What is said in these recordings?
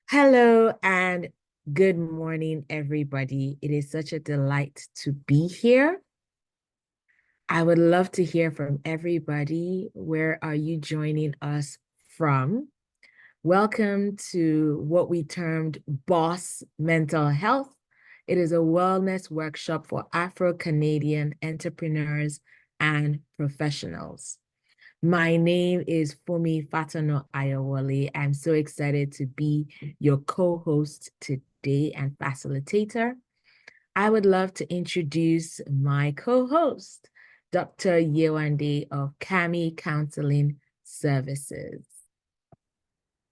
Hello and good morning, everybody. It is such a delight to be here. I would love to hear from everybody. Where are you joining us from? Welcome to what we termed Boss Mental Health. It is a wellness workshop for Afro-Canadian entrepreneurs and professionals. My name is Funmi Ayowole. I'm so excited to be your co-host today and facilitator. I would love to introduce my co-host, Dr. Yewande of Kami Counseling Services.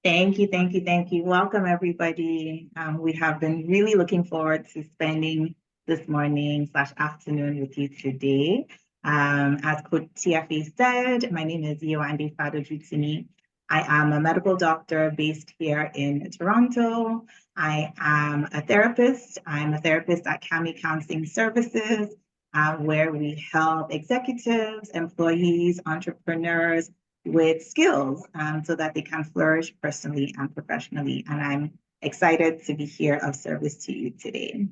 Thank you, thank you, thank you. Welcome, everybody. We have been really looking forward to spending this morning/afternoon with you today. As Coach TFA said, my name is Yewande Fadojutimi. I am a medical doctor based here in Toronto. I am a therapist. I'm a therapist at Kami Counseling Services, where we help executives, employees, entrepreneurs, with skills so that they can flourish personally and professionally. And I'm excited to be here of service to you today.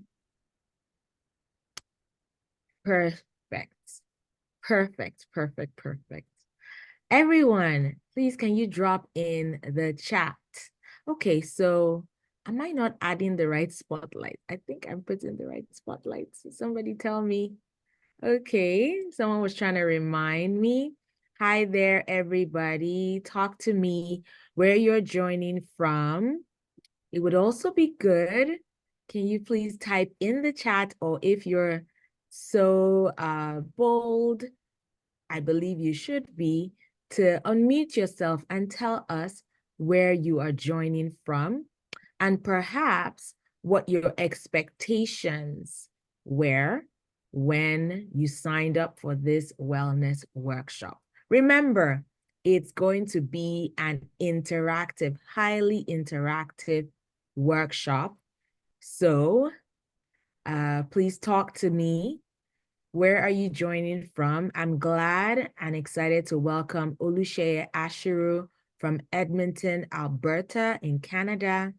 Perfect. Perfect, perfect, perfect. Everyone, please, can you drop in the chat? Okay, so am I not adding the right spotlight? I think I'm putting the right spotlight. So somebody tell me. Okay, someone was trying to remind me. Hi there, everybody. Talk to me where you're joining from. It would also be good. Can you please type in the chat, or if you're so bold, I believe you should be, to unmute yourself and tell us where you are joining from and perhaps what your expectations were when you signed up for this wellness workshop. Remember, it's going to be an interactive, highly interactive workshop. So please talk to me. Where are you joining from? I'm glad and excited to welcome Olusheye Ashiru from Edmonton, Alberta in Canada.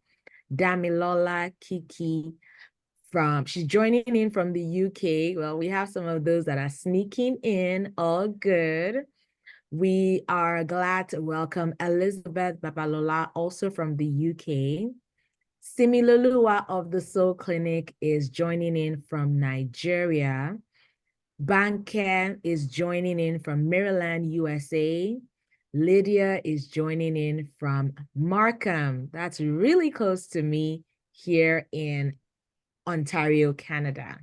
Damilola Kiki she's joining in from the UK. Well, we have some of those that are sneaking in, all good. We are glad to welcome Elizabeth Babalola, also from the UK. Similolua of the Soul Clinic is joining in from Nigeria. Banker is joining in from Maryland, USA. Lydia is joining in from Markham. That's really close to me here in Ontario, Canada.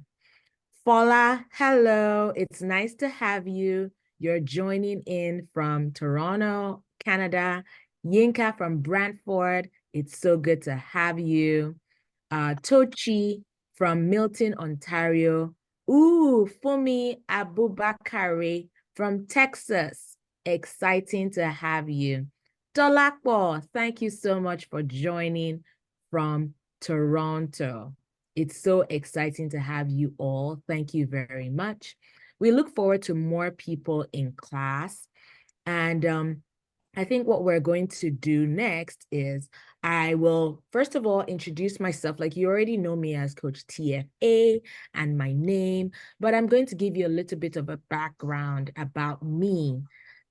Fola, hello. It's nice to have you. You're joining in from Toronto, Canada. Yinka from Brantford. It's so good to have you. Tochi from Milton, Ontario. Ooh, Funmi Abubakari from Texas. Exciting to have you. Dolakbo, thank you so much for joining from Toronto. It's so exciting to have you all. Thank you very much. We look forward to more people in class. And I think what we're going to do next is I will, first of all, introduce myself. Like, you already know me as Coach TFA and my name, but I'm going to give you a little bit of a background about me.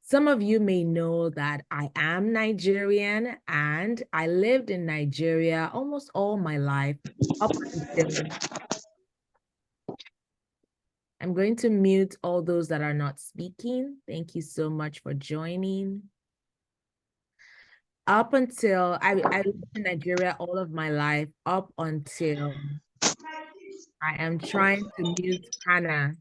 Some of you may know that I am Nigerian and I lived in Nigeria almost all my life up until I'm going to mute all those that are not speaking. Thank you so much for joining. Up until I lived in Nigeria all of my life, up until I am trying to mute Hannah.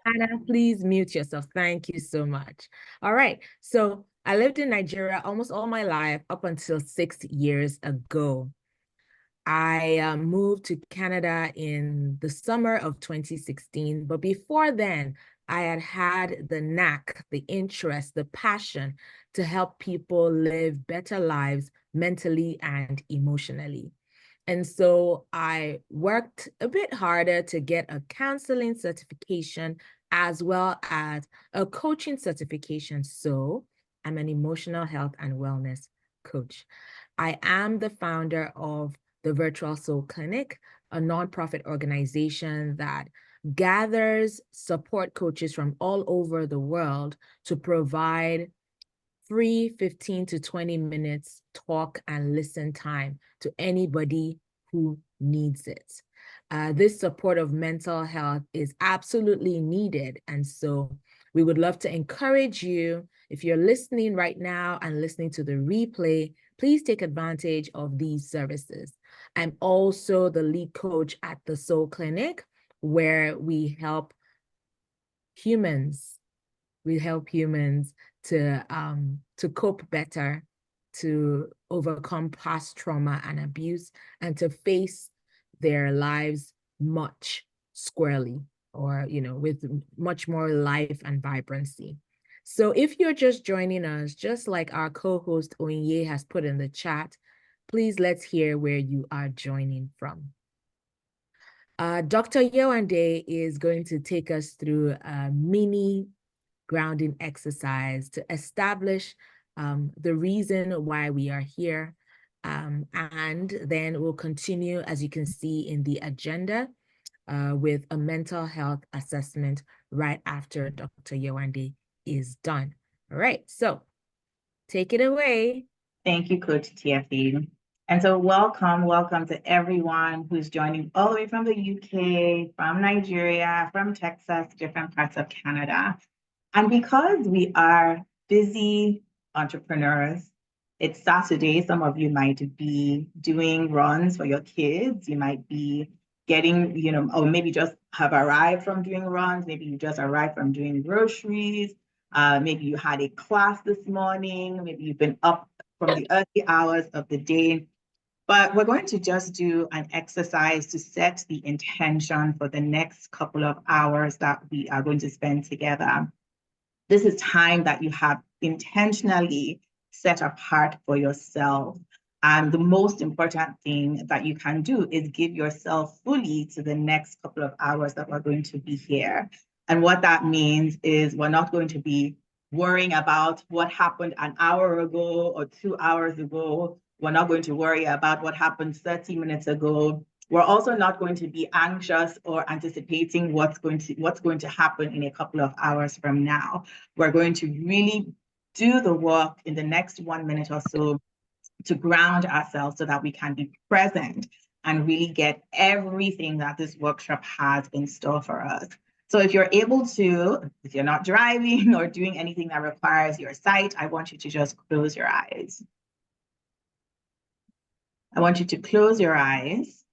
Hannah, please mute yourself. Thank you so much. All right. So I lived in Nigeria almost all my life up until 6 years ago. I moved to Canada in the summer of 2016. But before then, I had the knack, the interest, the passion to help people live better lives mentally and emotionally. And so I worked a bit harder to get a counseling certification as well as a coaching certification. So I'm an emotional health and wellness coach. I am the founder of the Virtual Soul Clinic, a nonprofit organization that gathers support coaches from all over the world to provide free 15 to 20 minutes talk and listen time to anybody who needs it. This support of mental health is absolutely needed. And so we would love to encourage you, if you're listening right now and listening to the replay, please take advantage of these services. I'm also the lead coach at the Soul Clinic, where humans we help humans to cope better, to overcome past trauma and abuse, and to face their lives much squarely, or with much more life and vibrancy. So if you're just joining us, just like our co-host Oyinye has put in the chat, please let's hear where you are joining from. Dr. Yewande is going to take us through a mini grounding exercise to establish the reason why we are here. And then we'll continue, as you can see in the agenda, with a mental health assessment right after Dr. Yewande is done. All right, so take it away. Thank you, Coach TFE. And so welcome to everyone who's joining all the way from the UK, from Nigeria, from Texas, different parts of Canada. And because we are busy entrepreneurs, it's Saturday. Some of you might be doing runs for your kids. You might be getting, or maybe just have arrived from doing runs. Maybe you just arrived from doing groceries. Maybe you had a class this morning. Maybe you've been up from the early hours of the day. But we're going to just do an exercise to set the intention for the next couple of hours that we are going to spend together. This is time that you have intentionally set apart for yourself. And the most important thing that you can do is give yourself fully to the next couple of hours that we're going to be here. And what that means is we're not going to be worrying about what happened an hour ago or 2 hours ago. We're not going to worry about what happened 30 minutes ago. We're also not going to be anxious or anticipating what's going to happen in a couple of hours from now. We're going to really do the work in the next 1 minute or so to ground ourselves so that we can be present and really get everything that this workshop has in store for us. So if you're able to, if you're not driving or doing anything that requires your sight, I want you to just close your eyes. I want you to close your eyes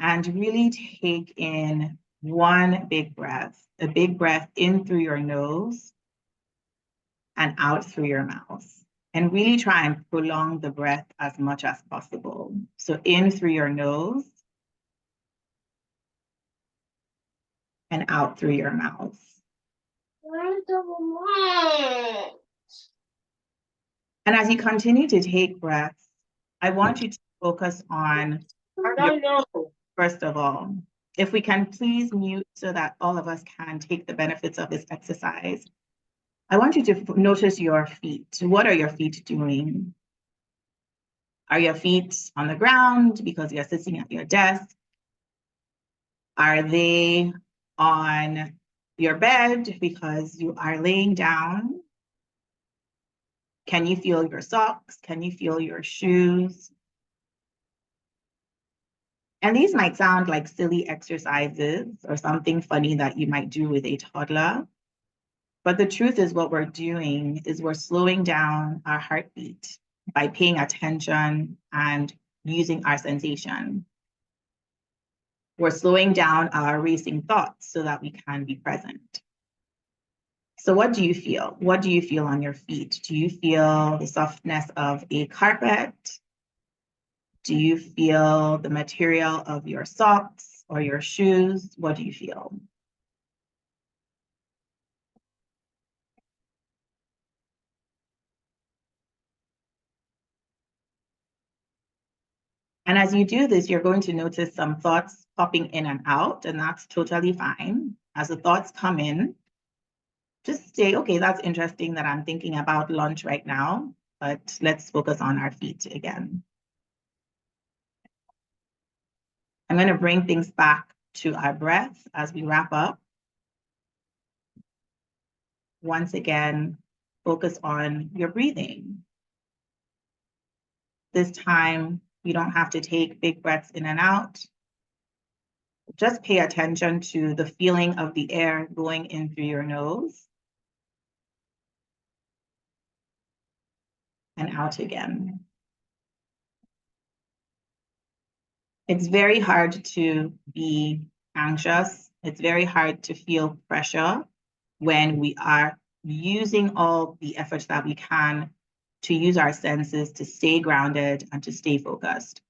and really take in one big breath, a big breath in through your nose and out through your mouth. And really try and prolong the breath as much as possible. So in through your nose and out through your mouth. And as you continue to take breaths, I want you to focus on first of all, if we can please mute so that all of us can take the benefits of this exercise. I want you to notice your feet. What are your feet doing? Are your feet on the ground because you're sitting at your desk? Are they on your bed because you are laying down? Can you feel your socks? Can you feel your shoes? And these might sound like silly exercises or something funny that you might do with a toddler. But the truth is what we're doing is we're slowing down our heartbeat by paying attention and using our sensation. We're slowing down our racing thoughts so that we can be present. So what do you feel? What do you feel on your feet? Do you feel the softness of a carpet? Do you feel the material of your socks or your shoes? What do you feel? And as you do this, you're going to notice some thoughts popping in and out, and that's totally fine. As the thoughts come in, just say, okay, that's interesting that I'm thinking about lunch right now. but let's focus on our feet again. I'm going to bring things back to our breath as we wrap up. Once again, focus on your breathing. This time, you don't have to take big breaths in and out. Just pay attention to the feeling of the air going in through your nose and out again. It's very hard to be anxious. It's very hard to feel pressure when we are using all the efforts that we can to use our senses to stay grounded and to stay focused.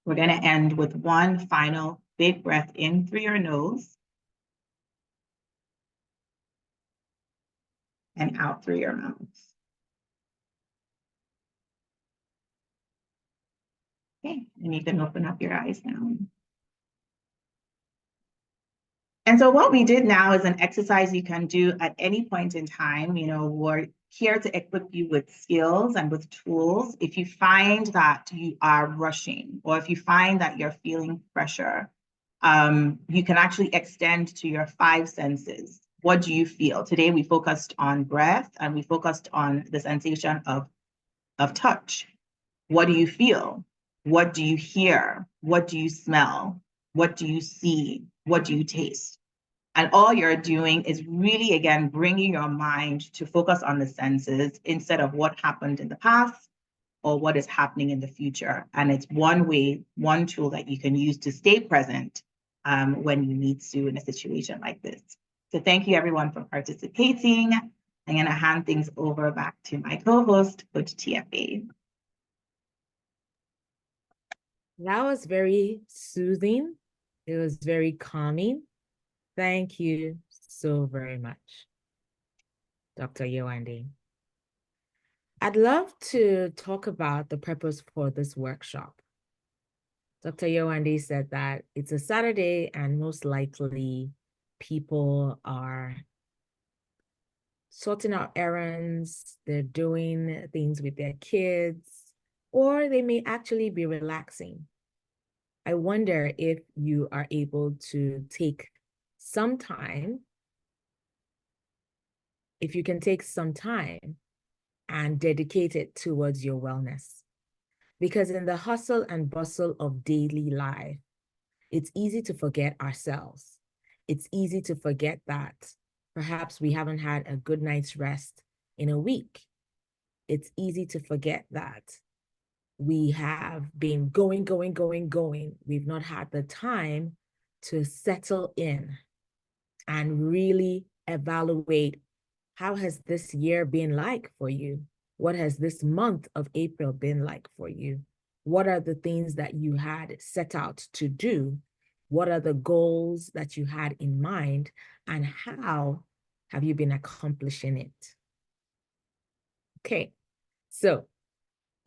We're going to end with one final big breath in through your nose and out through your mouth. Okay, and you can open up your eyes now. And so what we did now is an exercise you can do at any point in time. You know, we're here to equip you with skills and with tools. If you find that you are rushing, or if you find that you're feeling pressure, you can actually extend to your 5 senses. What do you feel? Today we focused on breath and we focused on the sensation of touch. What do you feel? What do you hear? What do you smell? What do you see? What do you taste? And all you're doing is really, again, bringing your mind to focus on the senses instead of what happened in the past or what is happening in the future. And it's one way, one tool that you can use to stay present when you need to in a situation like this. So thank you everyone for participating. I'm going to hand things over back to my co-host, Coach TFA. That was very soothing. It was very calming. Thank you so very much, Dr. Yewande. I'd love to talk about the purpose for this workshop. Dr. Yewande said that it's a Saturday and most likely people are sorting out errands, they're doing things with their kids, or they may actually be relaxing. I wonder if you are able to take some time, if you can take some time and dedicate it towards your wellness. Because in the hustle and bustle of daily life, it's easy to forget ourselves. It's easy to forget that perhaps we haven't had a good night's rest in a week. It's easy to forget that we have been going. We've not had the time to settle in and really evaluate, how has this year been like for you? What has this month of April been like for you? What are the things that you had set out to do? What are the goals that you had in mind? And how have you been accomplishing it? Okay, so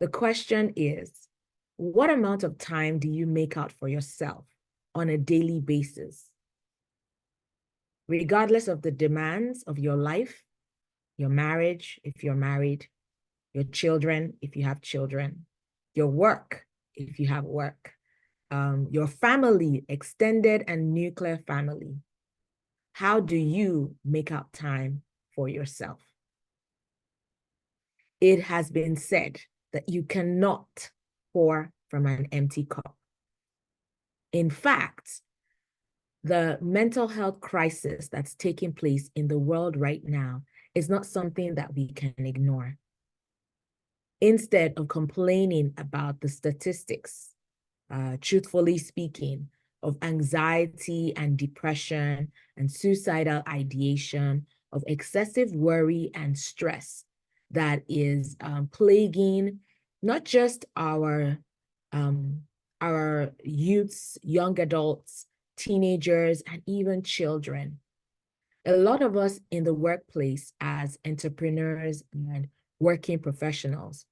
the question is, what amount of time do you make out for yourself on a daily basis? Regardless of the demands of your life, your marriage, if you're married, your children, if you have children, your work, if you have work, your family, extended and nuclear family. How do you make out time for yourself? It has been said that you cannot pour from an empty cup. In fact, the mental health crisis that's taking place in the world right now is not something that we can ignore. Instead of complaining about the statistics, truthfully speaking, of anxiety and depression and suicidal ideation, of excessive worry and stress that is plaguing not just our youths, young adults, teenagers, and even children. A lot of us in the workplace as entrepreneurs and working professionals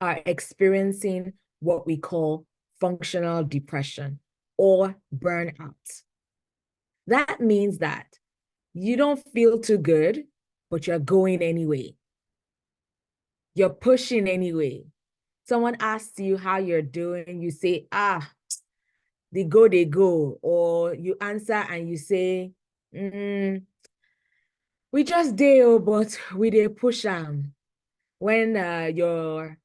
are experiencing what we call functional depression or burnout. That means that you don't feel too good, but you're going anyway. You're pushing anyway. Someone asks you how you're doing, you say, they go. Or you answer and you say, we just deal, but we did push them. When your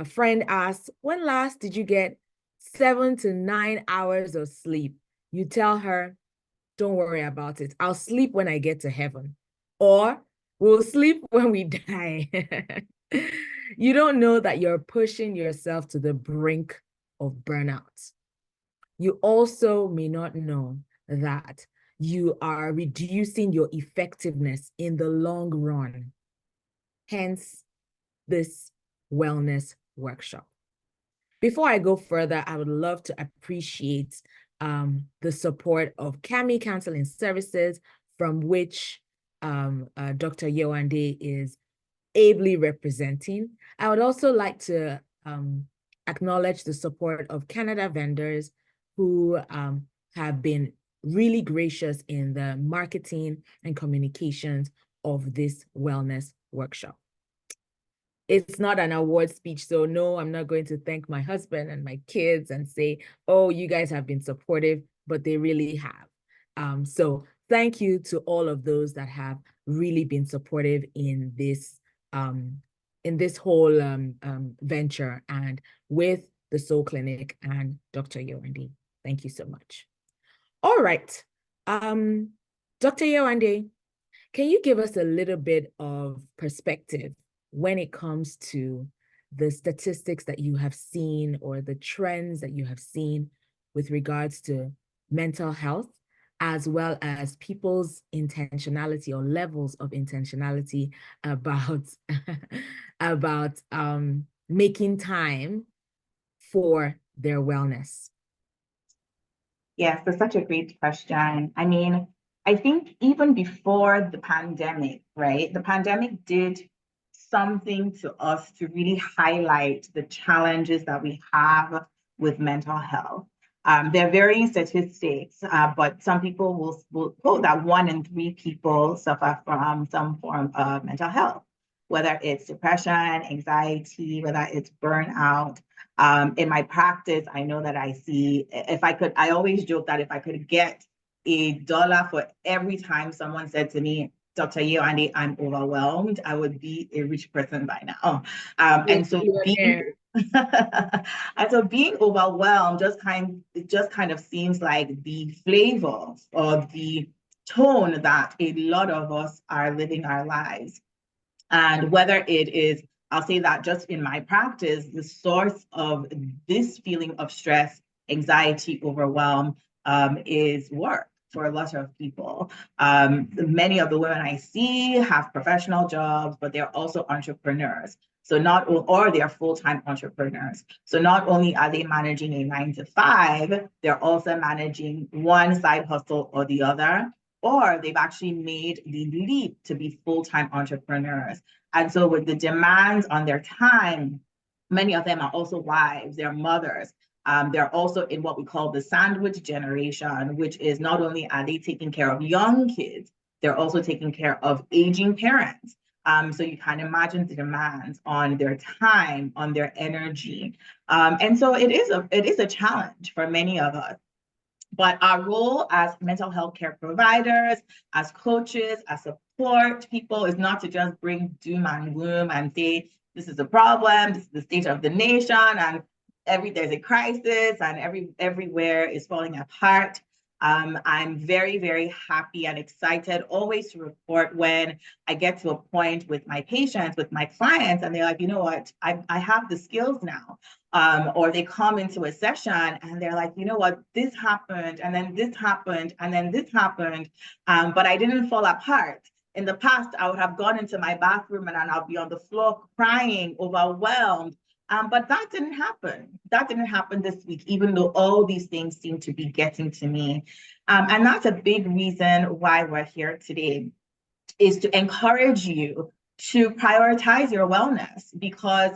friend asks, when last did you get 7 to 9 hours of sleep? You tell her, don't worry about it. I'll sleep when I get to heaven. Or we'll sleep when we die. You don't know that you're pushing yourself to the brink of burnout. You also may not know that you are reducing your effectiveness in the long run. Hence, this wellness workshop. Before I go further, I would love to appreciate the support of CAMI Counseling Services, from which Dr. Yewande is ably representing. I would also like to acknowledge the support of Canada vendors who have been really gracious in the marketing and communications of this wellness workshop. It's not an award speech, so no, I'm not going to thank my husband and my kids and say, oh, you guys have been supportive, but they really have. So thank you to all of those that have really been supportive in this whole venture, and with the Soul Clinic and Dr. Yewande. Thank you so much. All right. Dr. Yewande, can you give us a little bit of perspective when it comes to the statistics that you have seen or the trends that you have seen with regards to mental health, as well as people's intentionality or levels of intentionality about about making time for their wellness? Yes, that's such a great question. I mean, I think even before the pandemic, right? The pandemic did something to us to really highlight the challenges that we have with mental health. There are varying statistics, but some people will quote that 1 in 3 people suffer from some form of mental health, whether it's depression, anxiety, whether it's burnout. In my practice, I know that I see, if I could, I always joke that if I could get $1 for every time someone said to me, Dr. Yewande, I'm overwhelmed, I would be a rich person by now. And so being and so being overwhelmed just kind of seems like the flavor or the tone that a lot of us are living our lives. And whether it is, I'll say that just in my practice, the source of this feeling of stress, anxiety, overwhelm is work for a lot of people. Many of the women I see have professional jobs, but they're also entrepreneurs. So or they're full-time entrepreneurs. So not only are they managing a 9 to 5, they're also managing one side hustle or the other, or they've actually made the leap to be full-time entrepreneurs. And so with the demands on their time, many of them are also wives, they're mothers. They're also in what we call the sandwich generation, which is not only are they taking care of young kids, they're also taking care of aging parents. So you can imagine the demands on their time, on their energy. And so it is a challenge for many of us. But our role as mental health care providers, as coaches, as support people is not to just bring doom and gloom and say, this is a problem, this is the state of the nation, and there's a crisis and everywhere is falling apart. I'm very, very happy and excited always to report when I get to a point with my patients, with my clients, and they're like, you know what, I have the skills now. Or they come into a session and they're like, you know what, this happened, and then this happened, and then this happened, but I didn't fall apart. In the past, I would have gone into my bathroom and I'll be on the floor crying, overwhelmed. But that didn't happen. That didn't happen this week, even though all these things seem to be getting to me. And that's a big reason why we're here today, is to encourage you to prioritize your wellness, because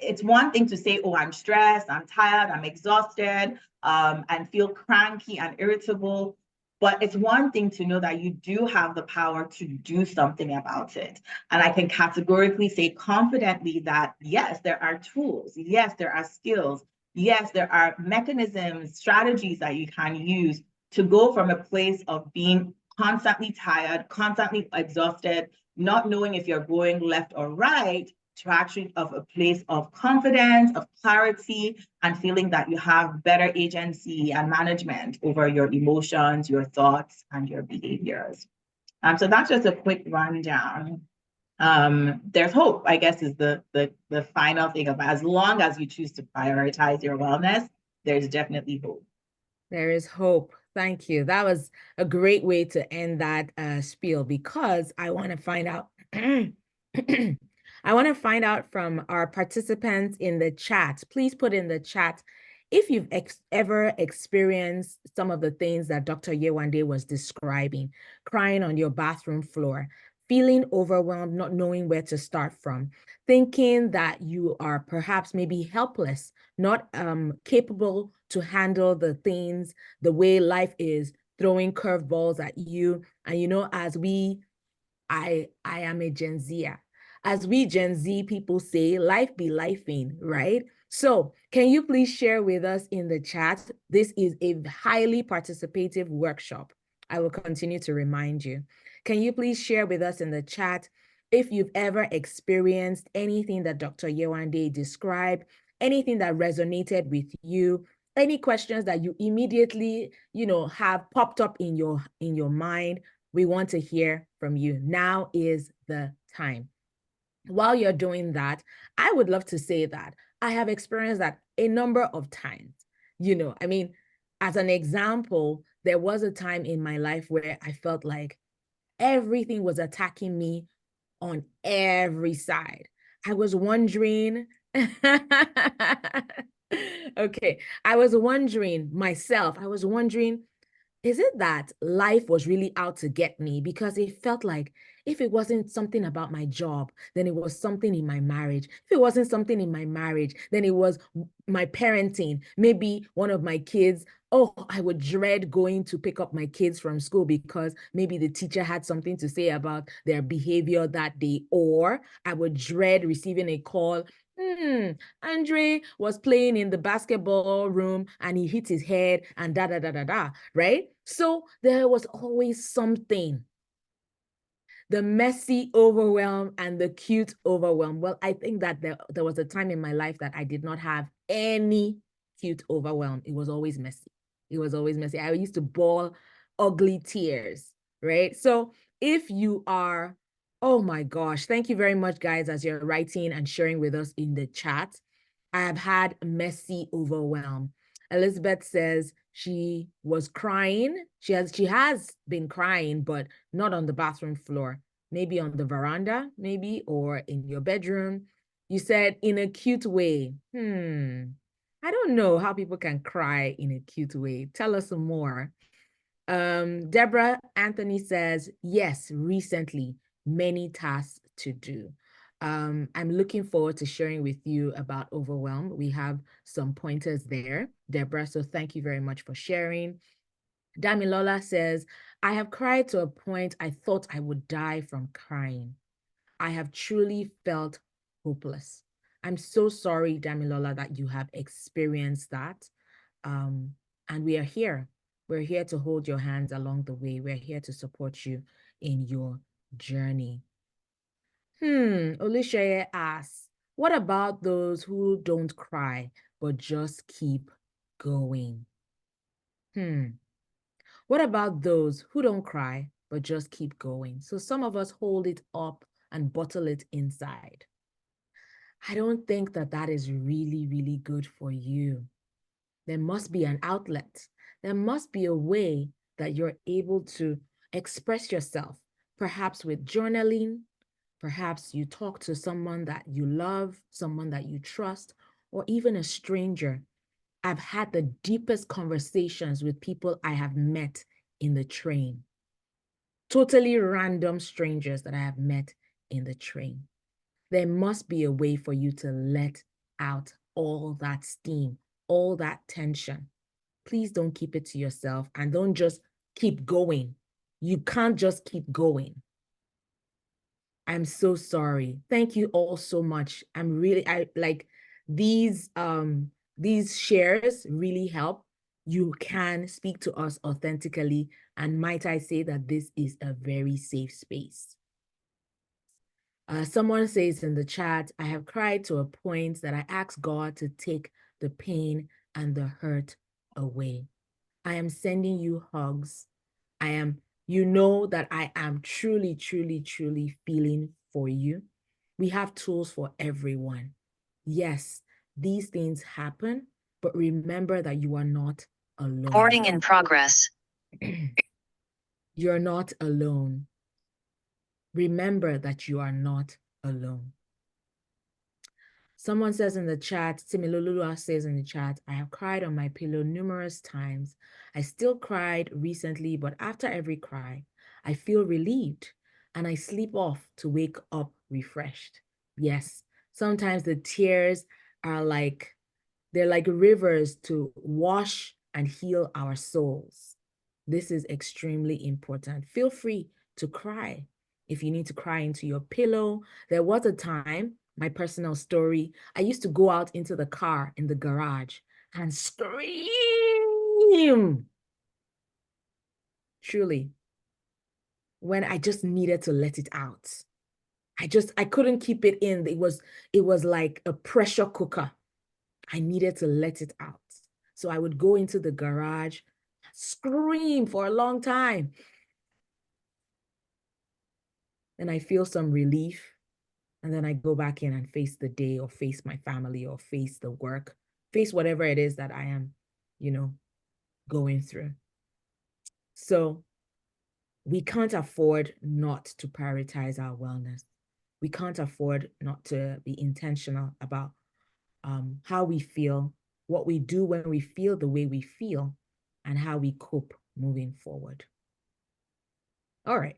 it's one thing to say, oh, I'm stressed, I'm tired, I'm exhausted, and feel cranky and irritable. But it's one thing to know that you do have the power to do something about it. And I can categorically say confidently that yes, there are tools, yes, there are skills, yes, there are mechanisms, strategies that you can use to go from a place of being constantly tired, constantly exhausted, not knowing if you're going left or right, to actually of a place of confidence, of clarity, and feeling that you have better agency and management over your emotions, your thoughts, and your behaviors. So that's just a quick rundown. There's hope, I guess, is the final thing of as long as you choose to prioritize your wellness, there's definitely hope. There is hope. Thank you. That was a great way to end that spiel because I want to find out. I want to find out from our participants in the chat. Please put in the chat if you've ever experienced some of the things that Dr. Yewande was describing, crying on your bathroom floor, feeling overwhelmed, not knowing where to start from, thinking that you are perhaps maybe helpless, not capable to handle the things, the way life is throwing curveballs at you. And as I am a Gen Zer. As we Gen Z people say, life be lifing, right? So can you please share with us in the chat? This is a highly participative workshop. I will continue to remind you. Can you please share with us in the chat if you've ever experienced anything that Dr. Yewande described, anything that resonated with you, any questions that you immediately, have popped up in your mind? We want to hear from you. Now is the time. While you're doing that, I would love to say that I have experienced that a number of times. As an example, there was a time in my life where I felt like everything was attacking me on every side. I was wondering, okay, I was wondering myself, is it that life was really out to get me? Because it felt like if it wasn't something about my job, then it was something in my marriage. If it wasn't something in my marriage, then it was my parenting. Maybe one of my kids, oh, I would dread going to pick up my kids from school because maybe the teacher had something to say about their behavior that day. Or I would dread receiving a call. Andre was playing in the basketball room and he hit his head and da da da da da, right? So there was always something. The messy overwhelm and the cute overwhelm. Well, I think that there was a time in my life that I did not have any cute overwhelm. It was always messy. It was always messy. I used to bawl ugly tears, right? So if you are, oh my gosh, thank you very much, guys, as you're writing and sharing with us in the chat. I have had messy overwhelm. Elizabeth says she was crying. She has been crying, but not on the bathroom floor. Maybe on the veranda, maybe, or in your bedroom. You said in a cute way. I don't know how people can cry in a cute way. Tell us some more. Deborah Anthony says, yes, recently, many tasks to do. I'm looking forward to sharing with you about overwhelm. We have some pointers there, Deborah. So thank you very much for sharing. Damilola says, I have cried to a point I thought I would die from crying. I have truly felt hopeless. I'm so sorry, Damilola, that you have experienced that. And we are here. We're here to hold your hands along the way. We're here to support you in your journey. Olisheye asks, what about those who don't cry, but just keep going? What about those who don't cry, but just keep going? So some of us hold it up and bottle it inside. I don't think that that is really, really good for you. There must be an outlet. There must be a way that you're able to express yourself, perhaps with journaling, perhaps you talk to someone that you love, someone that you trust, or even a stranger. I've had the deepest conversations with people I have met in the train. Totally random strangers that I have met in the train. There must be a way for you to let out all that steam, all that tension. Please don't keep it to yourself and don't just keep going. You can't just keep going. I'm so sorry. Thank you all so much. I like these shares really help. You can speak to us authentically, and might I say that this is a very safe space. Someone says in the chat, I have cried to a point that I asked God to take the pain and the hurt away. I am sending you hugs. You know that I am truly, truly, truly feeling for you. We have tools for everyone. Yes, these things happen, but remember that you are not alone. Recording in progress. You're not alone. Remember that you are not alone. Someone says in the chat, Similolua says in the chat, I have cried on my pillow numerous times. I still cried recently, but after every cry, I feel relieved and I sleep off to wake up refreshed. Yes, sometimes the tears are they're like rivers to wash and heal our souls. This is extremely important. Feel free to cry. If you need to cry into your pillow, there was a time, my personal story, I used to go out into the car in the garage and scream. Truly, when I just needed to let it out. I couldn't keep it in. It was like a pressure cooker. I needed to let it out. So I would go into the garage, scream for a long time. Then I feel some relief. And then I go back in and face the day or face my family or face the work, face whatever it is that I am, going through. So we can't afford not to prioritize our wellness. We can't afford not to be intentional about how we feel, what we do when we feel the way we feel, and how we cope moving forward. All right.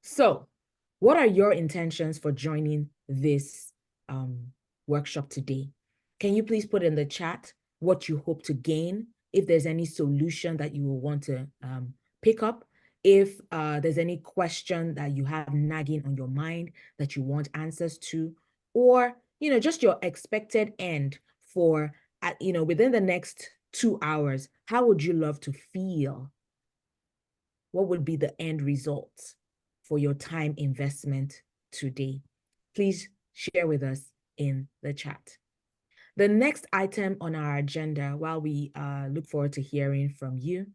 So what are your intentions for joining this workshop today? Can you please put in the chat what you hope to gain? If there's any solution that you will want to pick up, if there's any question that you have nagging on your mind that you want answers to, or, just your expected end for, within the next 2 hours, how would you love to feel? What would be the end result for your time investment today? Please share with us in the chat. The next item on our agenda, while we look forward to hearing from you,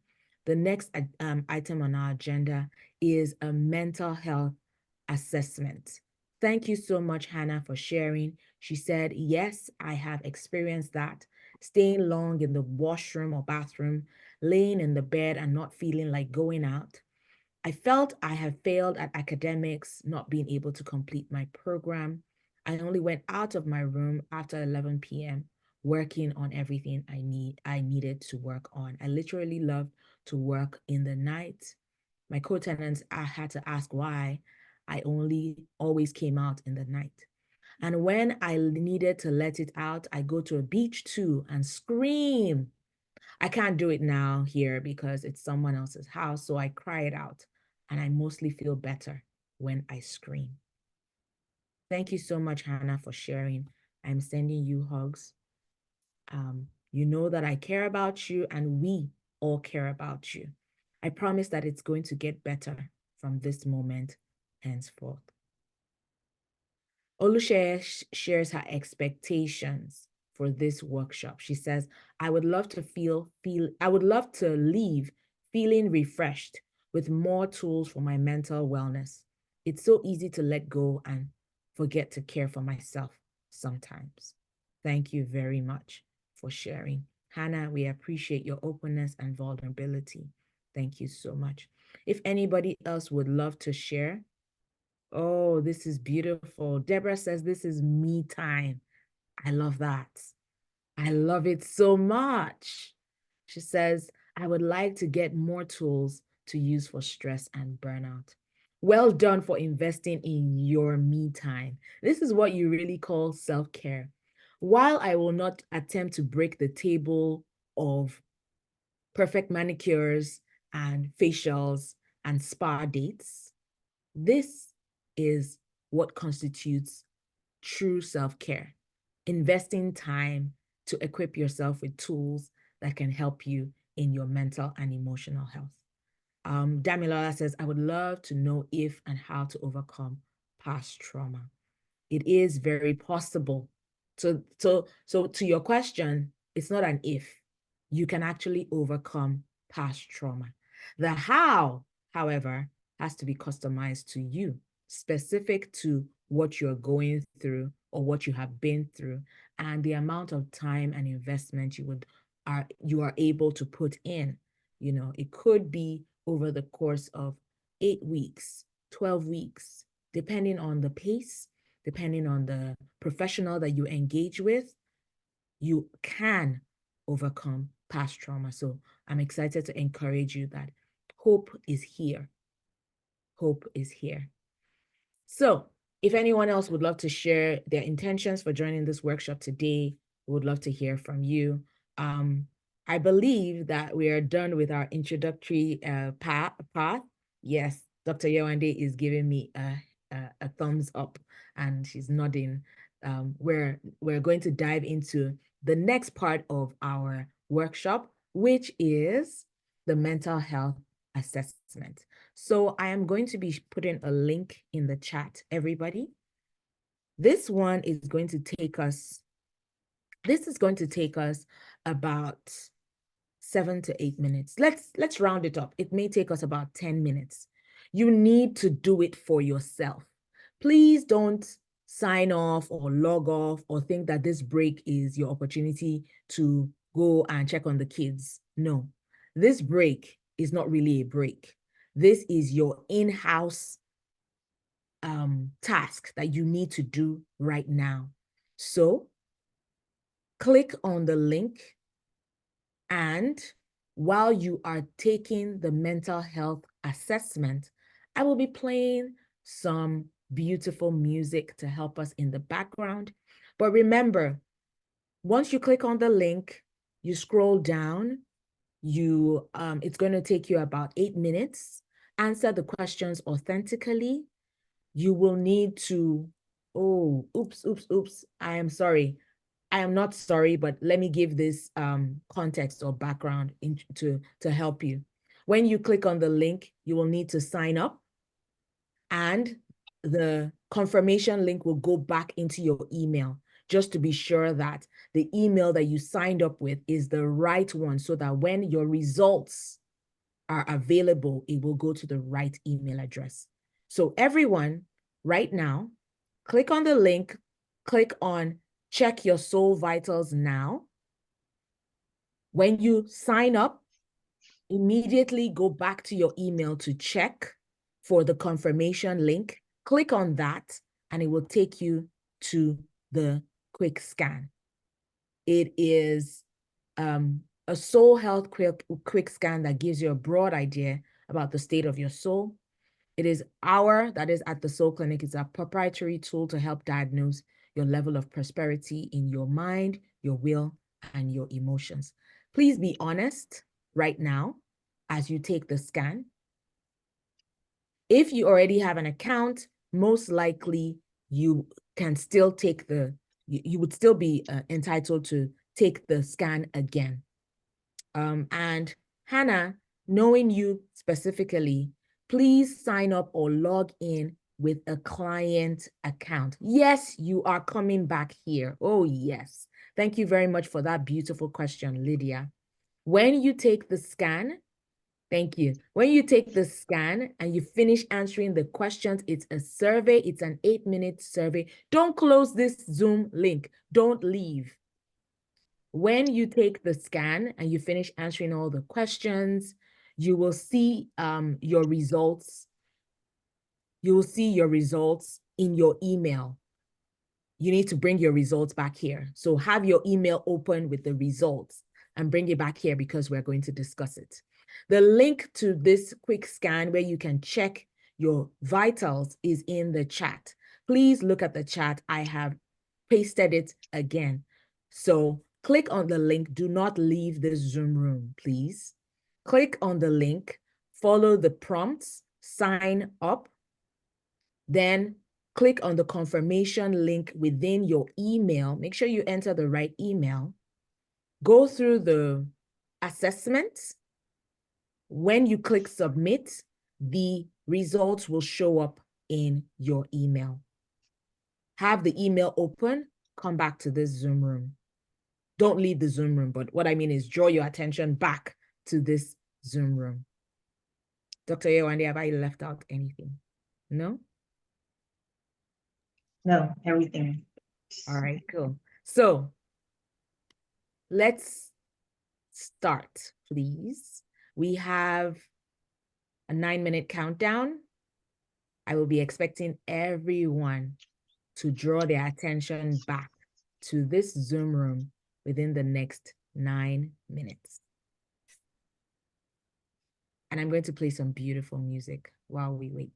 the next item on our agenda is a mental health assessment. Thank you so much, Hannah, for sharing. She said, yes, I have experienced that. Staying long in the washroom or bathroom, laying in the bed and not feeling like going out. I felt I had failed at academics, not being able to complete my program. I only went out of my room after 11 p.m. working on everything I needed to work on. I literally loved to work in the night. My co-tenants, I had to ask why I only always came out in the night. And when I needed to let it out, I go to a beach too and scream. I can't do it now here because it's someone else's house, so I cry it out, and I mostly feel better when I scream. Thank you so much, Hannah, for sharing. I'm sending you hugs. You know that I care about you, and we all care about you. I promise that it's going to get better from this moment henceforth. Olushaya shares her expectations for this workshop. She says, I would love to leave feeling refreshed with more tools for my mental wellness. It's so easy to let go and forget to care for myself sometimes. Thank you very much for sharing. Hannah, we appreciate your openness and vulnerability. Thank you so much. If anybody else would love to share, oh, this is beautiful. Deborah says this is me time. I love that. I love it so much. She says, I would like to get more tools to use for stress and burnout. Well done for investing in your me time. This is what you really call self-care. While I will not attempt to break the table of perfect manicures and facials and spa dates. This is what constitutes true self-care, investing time to equip yourself with tools that can help you in your mental and emotional health. Damilola says, I would love to know if and how to overcome past trauma. It is very possible. So to your question, it's not an if. You can actually overcome past trauma. The how, however, has to be customized to you, specific to what you're going through or what you have been through, and the amount of time and investment you are able to put in. You know, it could be over the course of 8 weeks, 12 weeks, depending on the pace, depending on the professional that you engage with, you can overcome past trauma. So I'm excited to encourage you that hope is here. Hope is here. So if anyone else would love to share their intentions for joining this workshop today, we would love to hear from you. I believe that we are done with our introductory path. Yes, Dr. Yewande is giving me a thumbs up and she's nodding. We're going to dive into the next part of our workshop, which is the mental health assessment. So I am going to be putting a link in the chat, everybody. This is going to take us about 7 to 8 minutes. Let's round it up. It may take us about 10 minutes. You need to do it for yourself. Please don't sign off or log off or think that this break is your opportunity to go and check on the kids. No, this break is not really a break. This is your in-house task that you need to do right now. So click on the link, and while you are taking the mental health assessment, I will be playing some beautiful music to help us in the background. But remember, once you click on the link, you scroll down, it's going to take you about 8 minutes. Answer the questions authentically. You will need to, oops, I am sorry. I am not sorry, but let me give this context or background to help you. When you click on the link, you will need to sign up, and the confirmation link will go back into your email just to be sure that the email that you signed up with is the right one, so that when your results are available, it will go to the right email address. So everyone, right now, click on the link, click on check your soul vitals now. When you sign up, immediately go back to your email to check for the confirmation link. Click on that, and it will take you to the quick scan. It is a soul health quick scan that gives you a broad idea about the state of your soul. It is that is at the Soul Clinic. It's a proprietary tool to help diagnose your level of prosperity in your mind, your will, and your emotions. Please be honest right now as you take the scan. If you already have an account, most likely you can still take you would still be entitled to take the scan again. And Hannah, knowing you specifically, please sign up or log in with a client account. Yes, you are coming back here. Oh, yes. Thank you very much for that beautiful question, Lydia. When you take the scan, thank you. When you take the scan and you finish answering the questions, it's a survey. It's an 8-minute survey. Don't close this Zoom link. Don't leave. When you take the scan and you finish answering all the questions, you will see your results. You will see your results in your email. You need to bring your results back here. So have your email open with the results and bring it back here because we're going to discuss it. The link to this quick scan where you can check your vitals is in the chat. Please look at the chat. I have pasted it again. So click on the link. Do not leave the Zoom room, please. Click on the link. follow the prompts, sign up, then click on the confirmation link within your email. Make sure you enter the right email. Go through the assessment. When you click submit, the results will show up in your email. Have the email open, come back to this Zoom room. Don't leave the Zoom room, but what I mean is draw your attention back to this Zoom room. Dr. Yewande, have I left out anything? No? No, everything. All right, cool. So let's start, please. We have a 9-minute countdown. I will be expecting everyone to draw their attention back to this Zoom room within the next 9 minutes. And I'm going to play some beautiful music while we wait.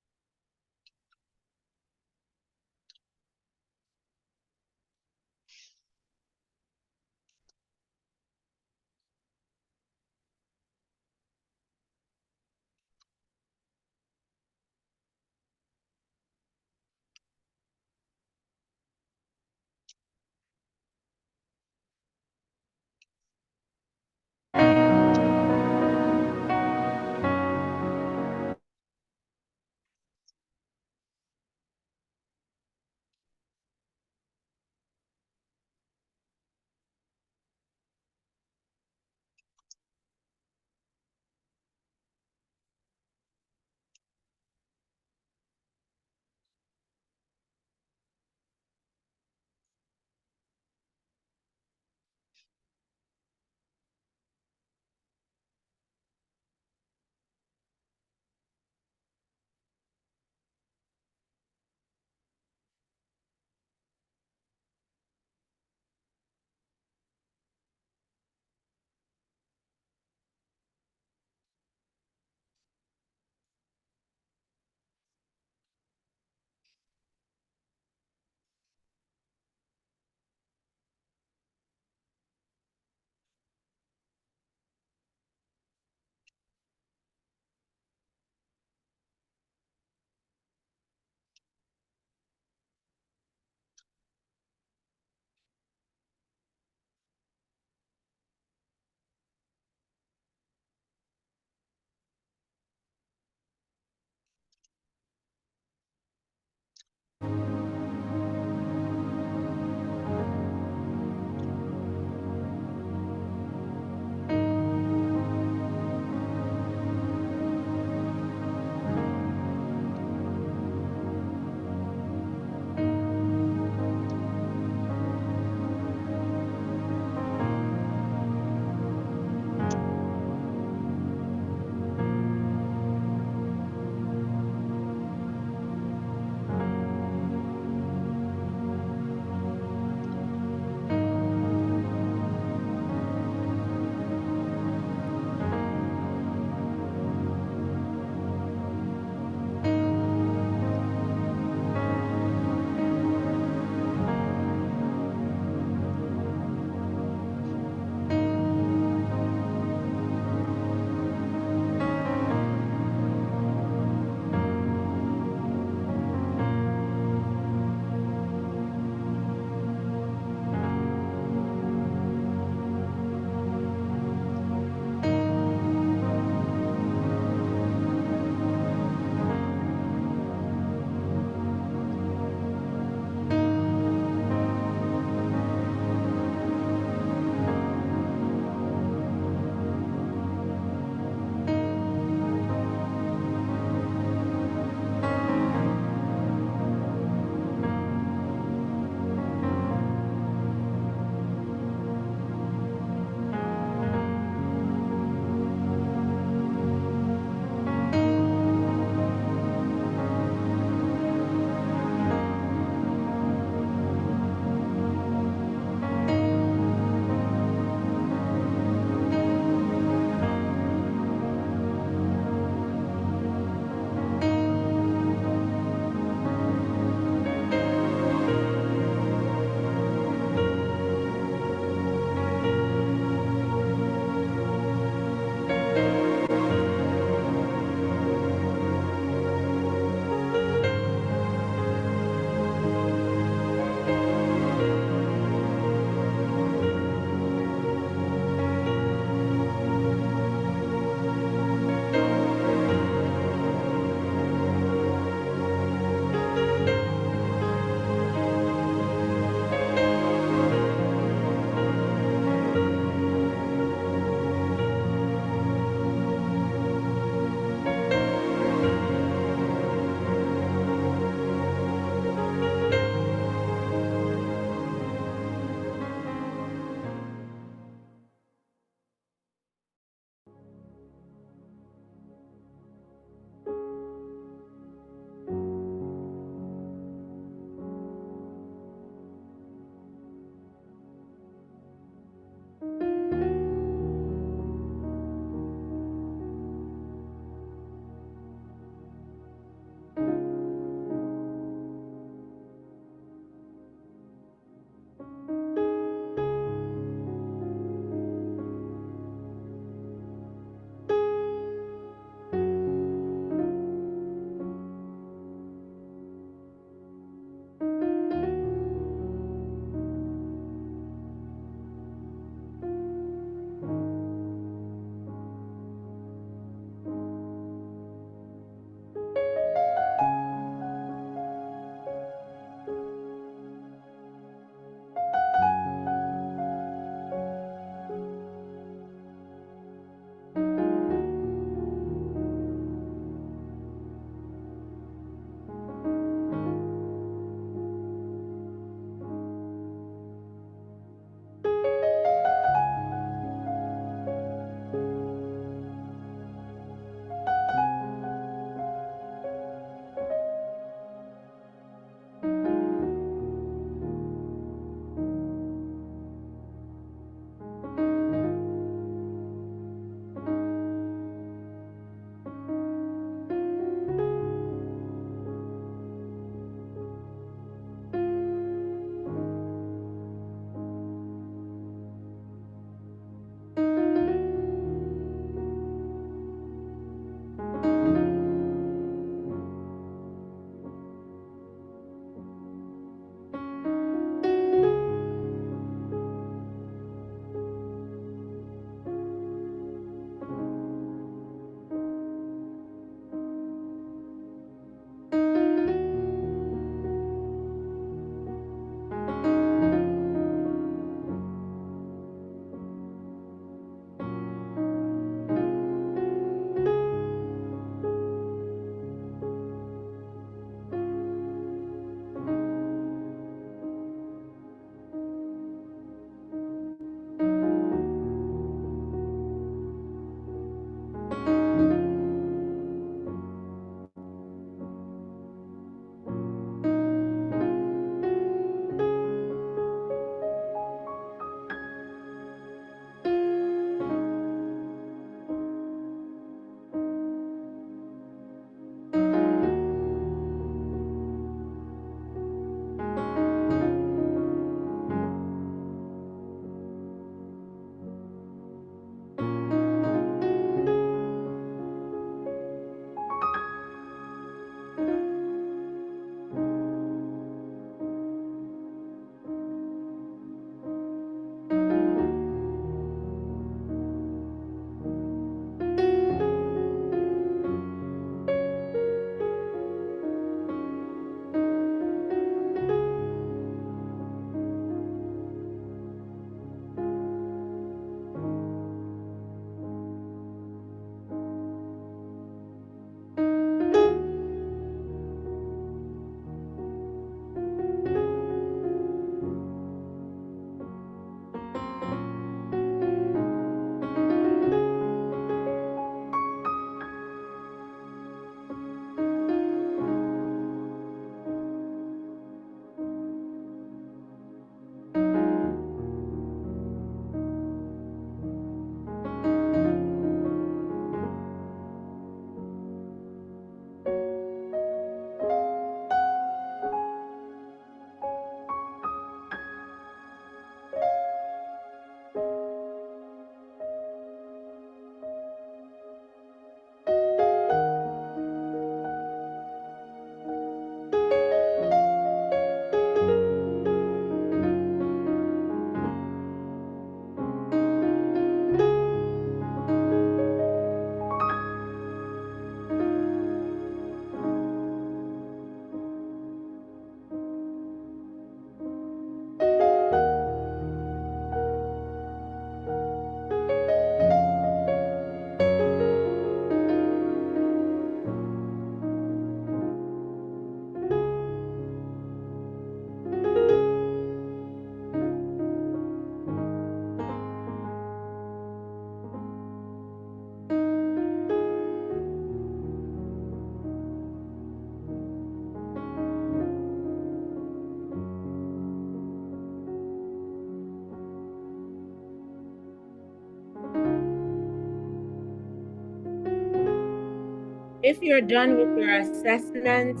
If you're done with your assessment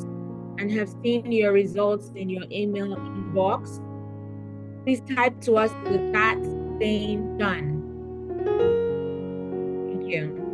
and have seen your results in your email inbox, please type to us in the chat saying done. Thank you.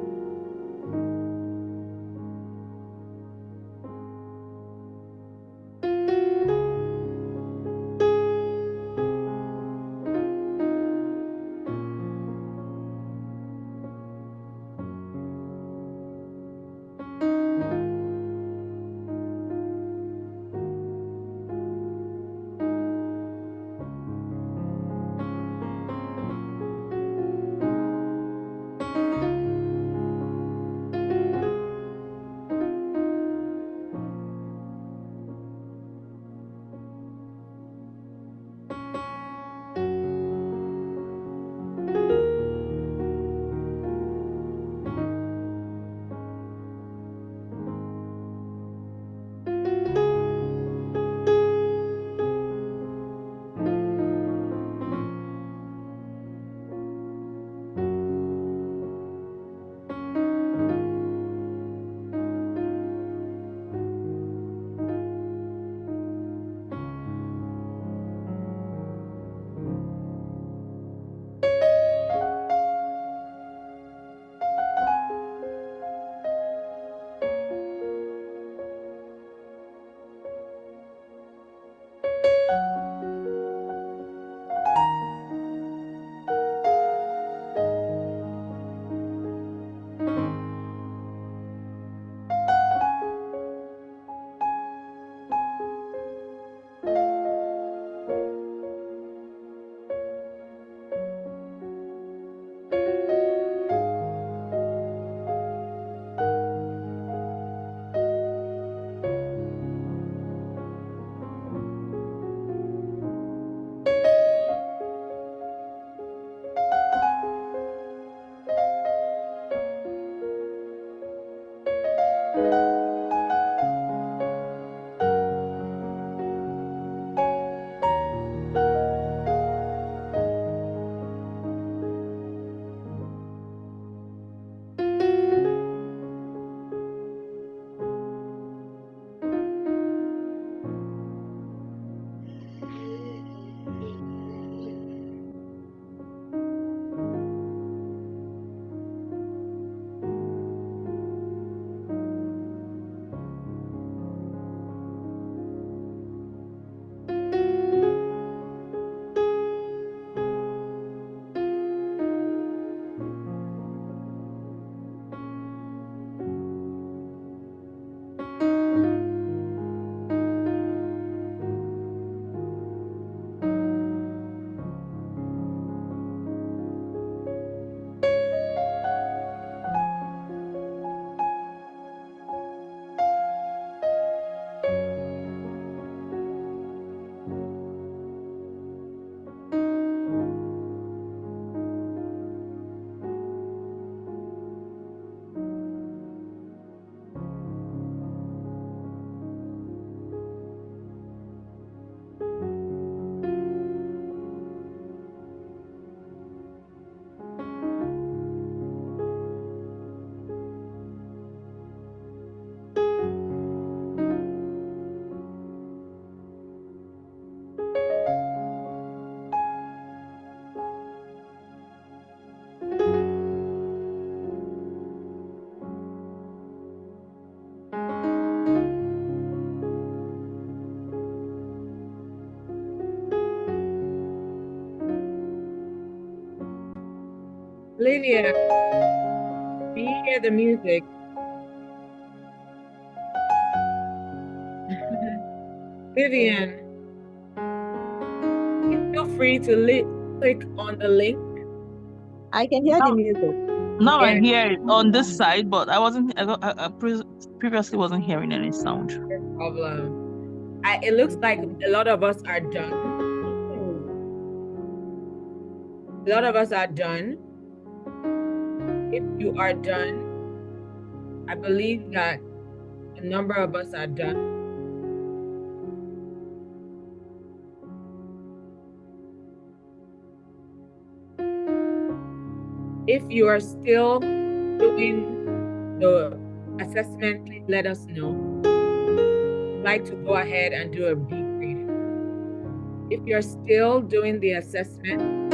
Lydia, do you hear the music? Vivian, please feel free to click on the link. I can hear the music. Now I Yeah, hear it on this side, but I wasn't. Previously wasn't hearing any sound. no problem. It looks like a lot of us are done. A lot of us are done. If you are done, I believe that a number of us are done. If you are still doing the assessment, please let us know. I'd like to go ahead and do a debrief. If you're still doing the assessment,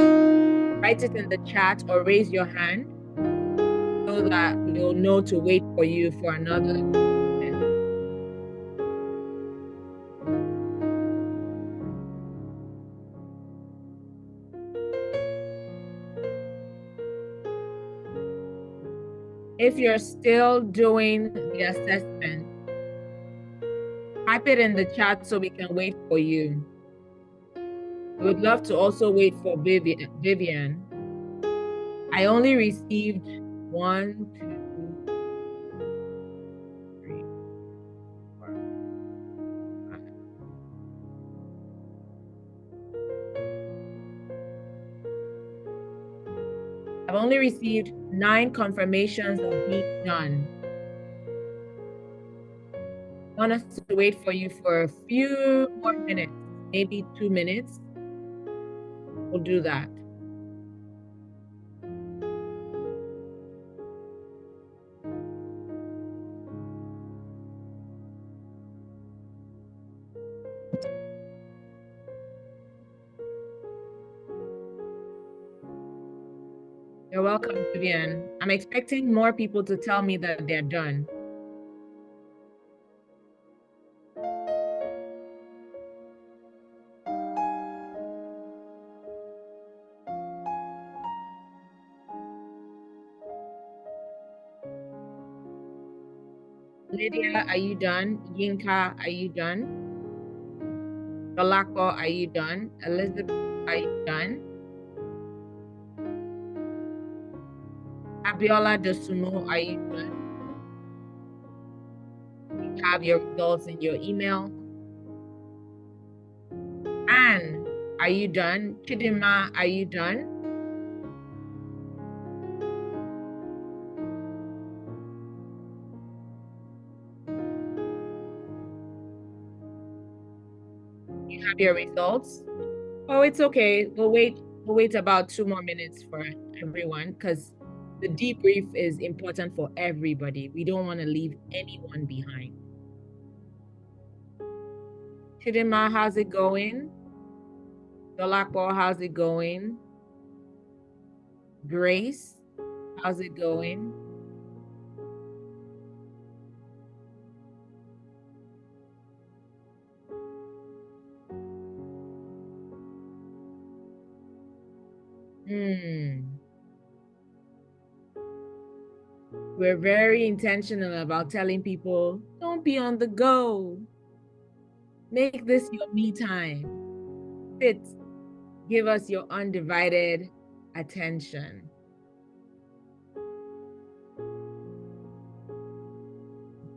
write it in the chat or raise your hand so that we'll know to wait for you for another. If you're still doing the assessment, type it in the chat so we can wait for you. I would love to also wait for Vivian. I only received 1, 2, 3, 4, 5. I've only received 9 confirmations of being done. I want us to wait for you for a few more minutes, maybe 2 minutes. We'll do that. You're welcome, Vivian. I'm expecting more people to tell me that they're done. Lydia, are you done? Yinka, are you done? Dolako, are you done? Elizabeth, are you done? Abiola Dosumo, are you done? You have your results in your email. Anne, are you done? Chidima, are you done? You have your results? Oh, it's okay. We'll wait about 2 more minutes for everyone because the debrief is important for everybody. We don't want to leave anyone behind. Chidima, how's it going? Dolakbo, how's it going? Grace, how's it going? We're very intentional about telling people, don't be on the go. Make this your me time. Sit, give us your undivided attention.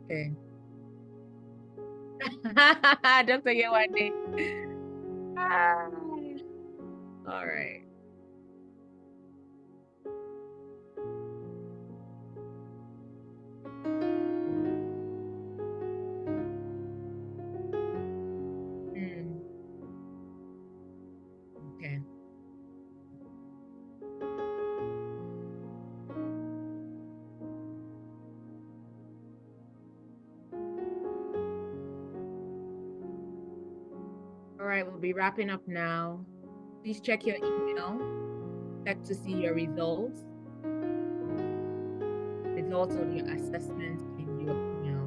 Okay. Dr. Yewande. All right. Okay. All right, we'll be wrapping up now. Please check your email. Check to see your results. Results of your assessment in your email.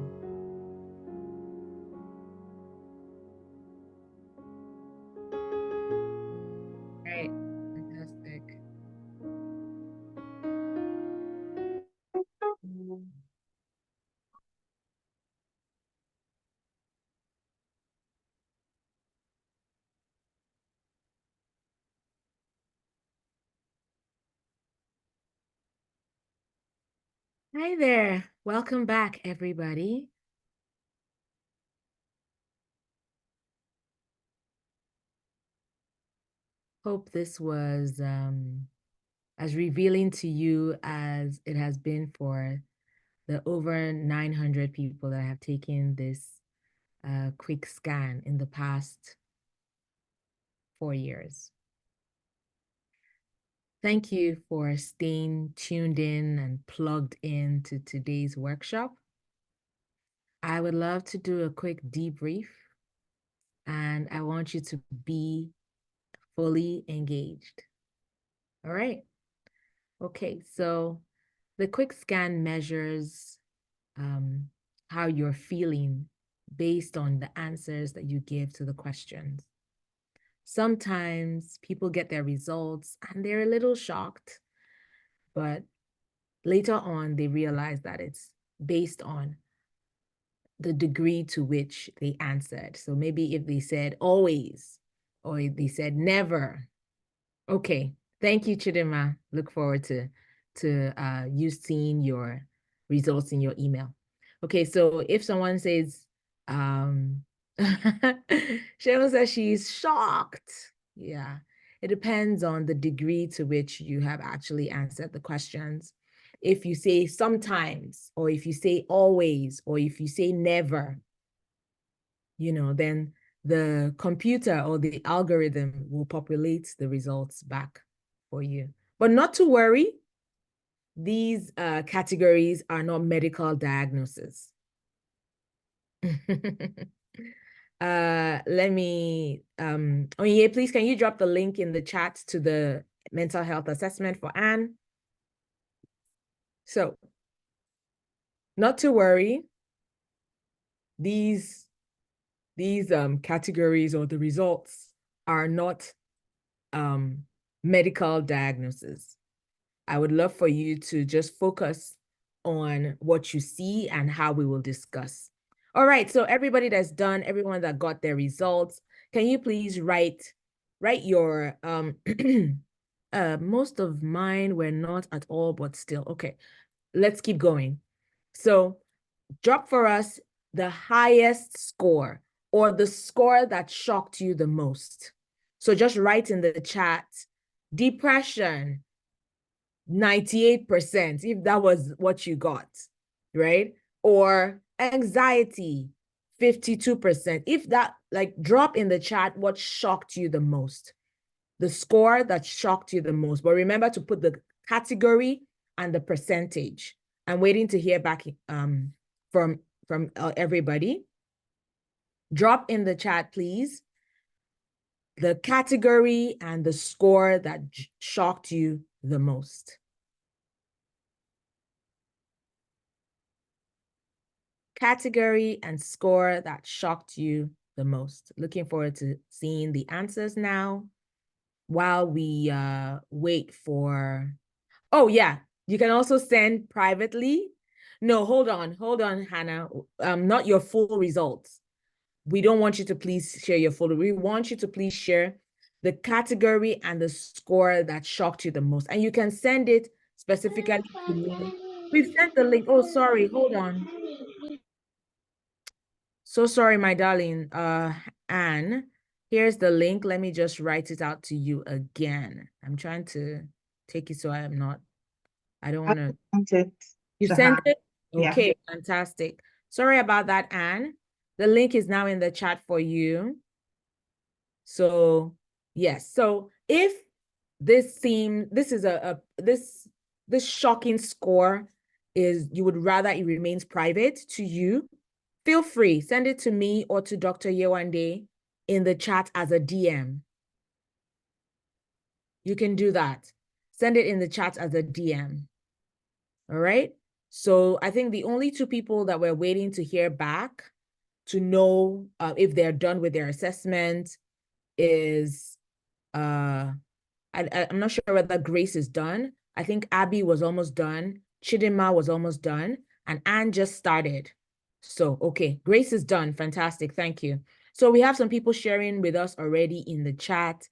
Right, fantastic. Hi there. Welcome back, everybody. Hope this was as revealing to you as it has been for the over 900 people that have taken this quick scan in the past 4 years. Thank you for staying tuned in and plugged in to today's workshop. I would love to do a quick debrief, and I want you to be fully engaged. All right. Okay, so the quick scan measures how you're feeling based on the answers that you give to the questions. Sometimes people get their results and they're a little shocked, but later on they realize that it's based on the degree to which they answered. So maybe if they said always, or if they said never. Okay, thank you, Chidima. Look forward to you seeing your results in your email. Okay, so if someone says, Shayla says she's shocked. Yeah, it depends on the degree to which you have actually answered the questions. If you say sometimes, or if you say always, or if you say never, then the computer or the algorithm will populate the results back for you. But not to worry, these categories are not medical diagnoses. Let me, Onye, please, can you drop the link in the chat to the mental health assessment for Anne? So, not to worry, these categories or the results are not medical diagnosis. I would love for you to just focus on what you see and how we will discuss. All right, so everybody that's done, everyone that got their results, can you please write your, most of mine were not at all, but still, okay, let's keep going. So drop for us the highest score or the score that shocked you the most. So just write in the chat, depression, 98%, if that was what you got, right? Or anxiety, 52%. If that, like, drop in the chat what shocked you the most, the score that shocked you the most. But remember to put the category and the percentage. I'm waiting to hear back from everybody. Drop in the chat, please, the category and the score that shocked you the most. Category and score that shocked you the most. Looking forward to seeing the answers now while we wait for, oh yeah, you can also send privately. No, hold on, Hannah. Not your full results. We don't want you to please share your full. We want you to please share the category and the score that shocked you the most. And you can send it specifically to me. We've sent the link. Oh, sorry, hold on. So sorry, my darling. Anne, here's the link. Let me just write it out to you again. I'm trying to take it so I don't want to. You sent it? Okay, yeah. Fantastic. Sorry about that, Anne. The link is now in the chat for you. So yes, so if this shocking score is, you would rather it remains private to you, feel free, send it to me or to Dr. Yewande in the chat as a DM. You can do that. Send it in the chat as a DM. All right. So I think the only two people that we're waiting to hear back to know if they're done with their assessment is, I'm not sure whether Grace is done. I think Abby was almost done. Chidima was almost done. And Anne just started. So, okay, Grace is done. Fantastic. Thank you. So we have some people sharing with us already in the chat.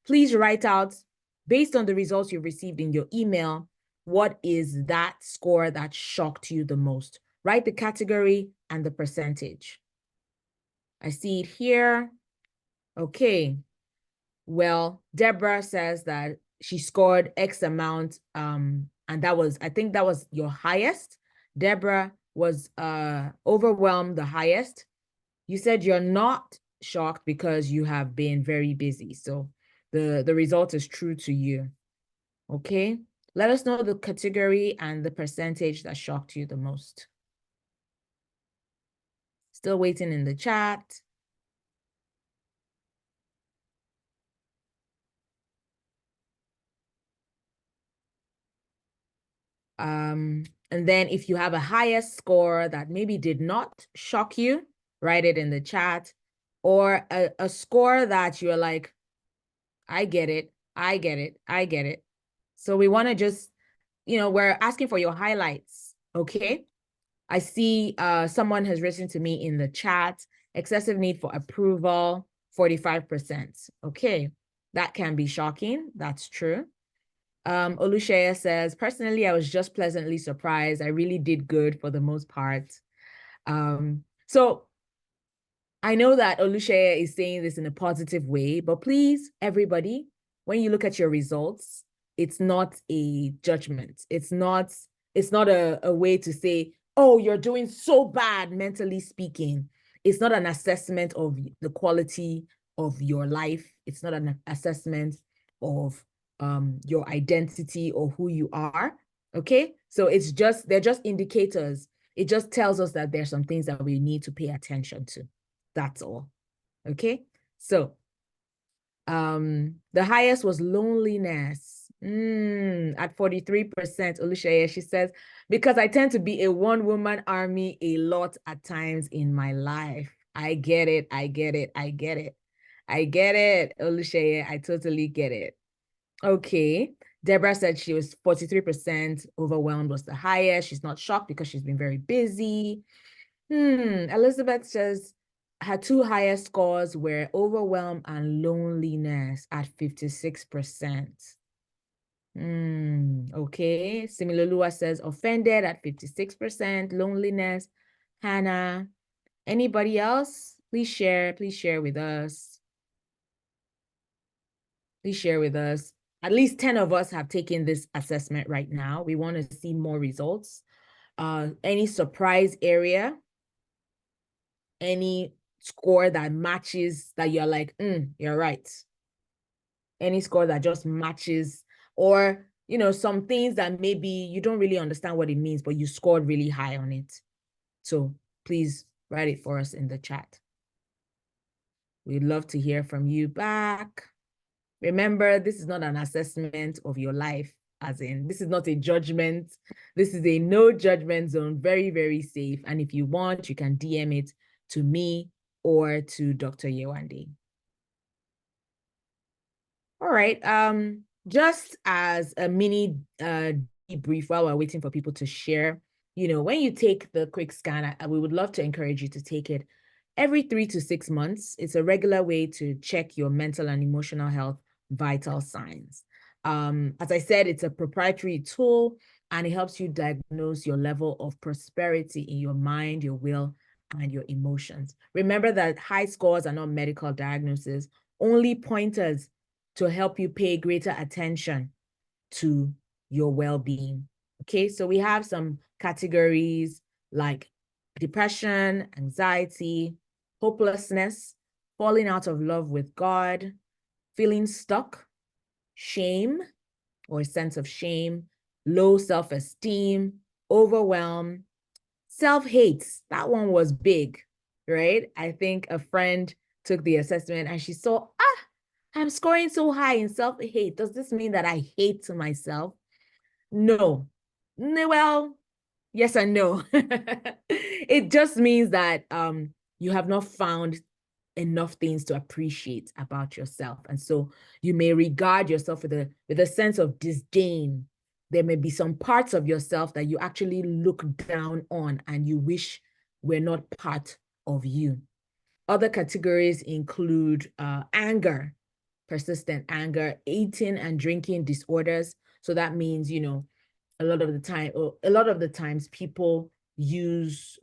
Please write out, based on the results you've received in your email, what is that score that shocked you the most? Write the category and the percentage. I see it here. Okay. Well, Deborah says that she scored X amount, and I think that was your highest. Deborah was overwhelmed the highest. You said you're not shocked because you have been very busy. So the result is true to you. Okay. Let us know the category and the percentage that shocked you the most. Still waiting in the chat. And then if you have a highest score that maybe did not shock you, write it in the chat. Or a score that you're like, I get it, I get it, I get it. So we want to just, we're asking for your highlights, okay? I see someone has written to me in the chat, excessive need for approval, 45%. Okay, that can be shocking. That's true. Olushaya says, personally, I was just pleasantly surprised. I really did good for the most part. So I know that Olushaya is saying this in a positive way, but please, everybody, when you look at your results, it's not a judgment. It's not a way to say, oh, you're doing so bad, mentally speaking. It's not an assessment of the quality of your life. It's not an assessment of your identity or who you are. Okay. So they're just indicators. It just tells us that there's some things that we need to pay attention to. That's all. Okay. So the highest was loneliness. At 43%, Olushaya, she says, because I tend to be a one-woman army a lot at times in my life. I get it. I get it. I get it. I get it, Olushaya. I totally get it. Okay. Deborah said she was 43% overwhelmed was the highest. She's not shocked because she's been very busy. Elizabeth says her two highest scores were overwhelm and loneliness at 56%. Okay. Similolua says offended at 56%, loneliness. Hannah, anybody else? Please share with us. Please share with us. At least 10 of us have taken this assessment right now. We want to see more results. Any surprise area? Any score that matches that you're like, you're right. Any score that just matches, or some things that maybe you don't really understand what it means, but you scored really high on it. So please write it for us in the chat. We'd love to hear from you back. Remember, this is not an assessment of your life, as in, this is not a judgment. This is a no judgment zone, very, very safe. And if you want, you can DM it to me or to Dr. Yewande. All right. Just as a mini debrief while we're waiting for people to share, when you take the quick scan, we would love to encourage you to take it every 3 to 6 months. It's a regular way to check your mental and emotional health vital signs. As I said, it's a proprietary tool and it helps you diagnose your level of prosperity in your mind, your will, and your emotions. Remember that high scores are not medical diagnoses, only pointers to help you pay greater attention to your well-being. Okay, so we have some categories like depression, anxiety, hopelessness, falling out of love with God, feeling stuck, shame or a sense of shame, low self-esteem, overwhelm, self-hate. That one was big, right? I think a friend took the assessment and she saw, I'm scoring so high in self-hate. Does this mean that I hate myself? No. Well, yes and no. It just means that you have not found enough things to appreciate about yourself. And so you may regard yourself with a sense of disdain. There may be some parts of yourself that you actually look down on and you wish were not part of you. Other categories include anger, persistent anger, eating and drinking disorders. So that means, a lot of the times people use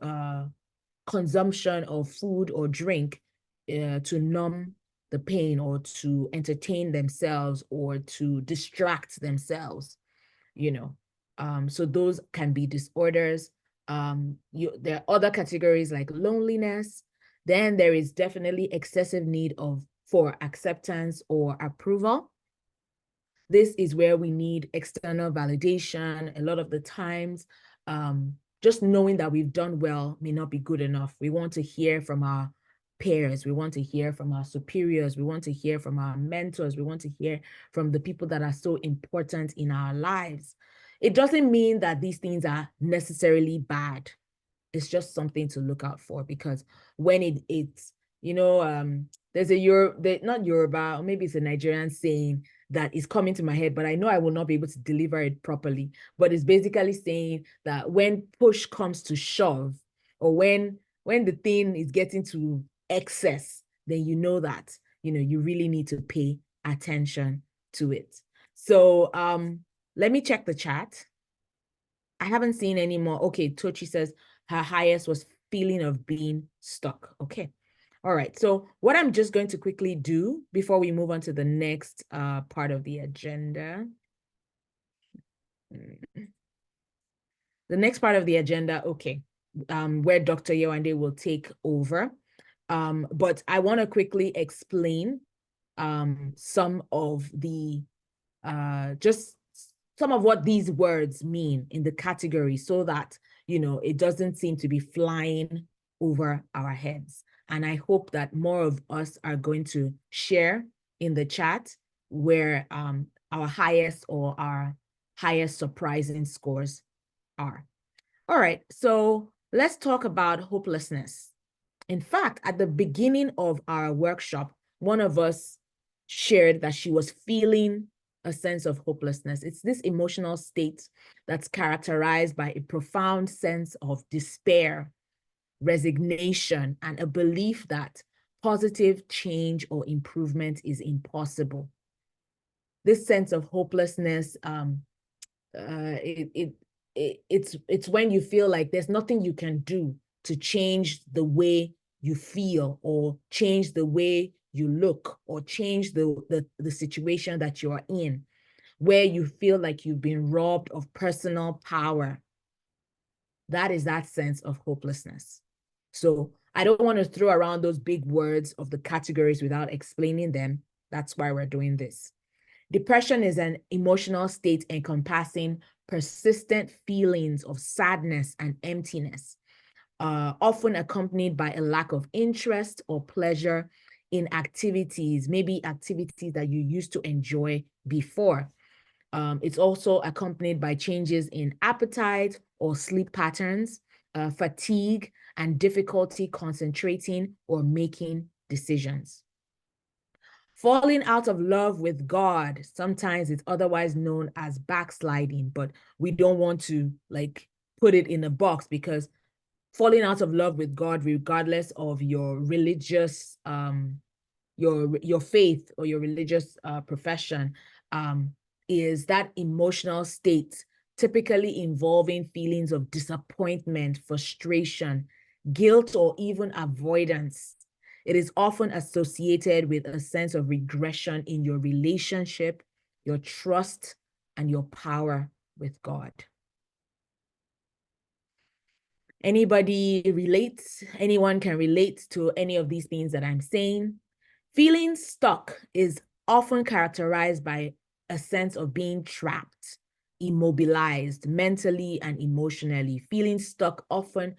consumption of food or drink to numb the pain or to entertain themselves or to distract themselves, so those can be disorders. There are other categories like loneliness. Then there is definitely excessive need for acceptance or approval. This is where we need external validation a lot of the times, just knowing that we've done well may not be good enough. We want to hear from our peers. We want to hear from our superiors. We want to hear from our mentors. We want to hear from the people that are so important in our lives. It doesn't mean that these things are necessarily bad. It's just something to look out for, because when it's, there's not Yoruba, or maybe it's a Nigerian saying that is coming to my head, but I know I will not be able to deliver it properly. But it's basically saying that when push comes to shove, or when the thing is getting to excess, then you know that, you really need to pay attention to it. So let me check the chat. I haven't seen any more. Okay, Tochi says her highest was feeling of being stuck. Okay. All right. So what I'm just going to quickly do before we move on to the next part of the agenda. The next part of the agenda, okay, where Dr. Yewande will take over. But I want to quickly explain some of the just some of what these words mean in the category, so that, it doesn't seem to be flying over our heads. And I hope that more of us are going to share in the chat where our highest or our highest surprising scores are. All right, so let's talk about hopelessness. In fact, at the beginning of our workshop, one of us shared that she was feeling a sense of hopelessness. It's this emotional state that's characterized by a profound sense of despair, resignation, and a belief that positive change or improvement is impossible. This sense of hopelessness, it's when you feel like there's nothing you can do to change the way you feel, or change the way you look, or change the situation that you are in, where you feel like you've been robbed of personal power. That is that sense of hopelessness. So I don't want to throw around those big words of the categories without explaining them. That's why we're doing this. Depression is an emotional state encompassing persistent feelings of sadness and emptiness, often accompanied by a lack of interest or pleasure in activities, maybe activities that you used to enjoy before. It's also accompanied by changes in appetite or sleep patterns, fatigue, and difficulty concentrating or making decisions. Falling out of love with God, sometimes it's otherwise known as backsliding, but we don't want to put it in a box, because falling out of love with God, regardless of your religious, your faith or your religious profession, is that emotional state, typically involving feelings of disappointment, frustration, guilt, or even avoidance. It is often associated with a sense of regression in your relationship, your trust, and your power with God. Anybody relates? Anyone can relate to any of these things that I'm saying? Feeling stuck is often characterized by a sense of being trapped, immobilized mentally and emotionally. Feeling stuck often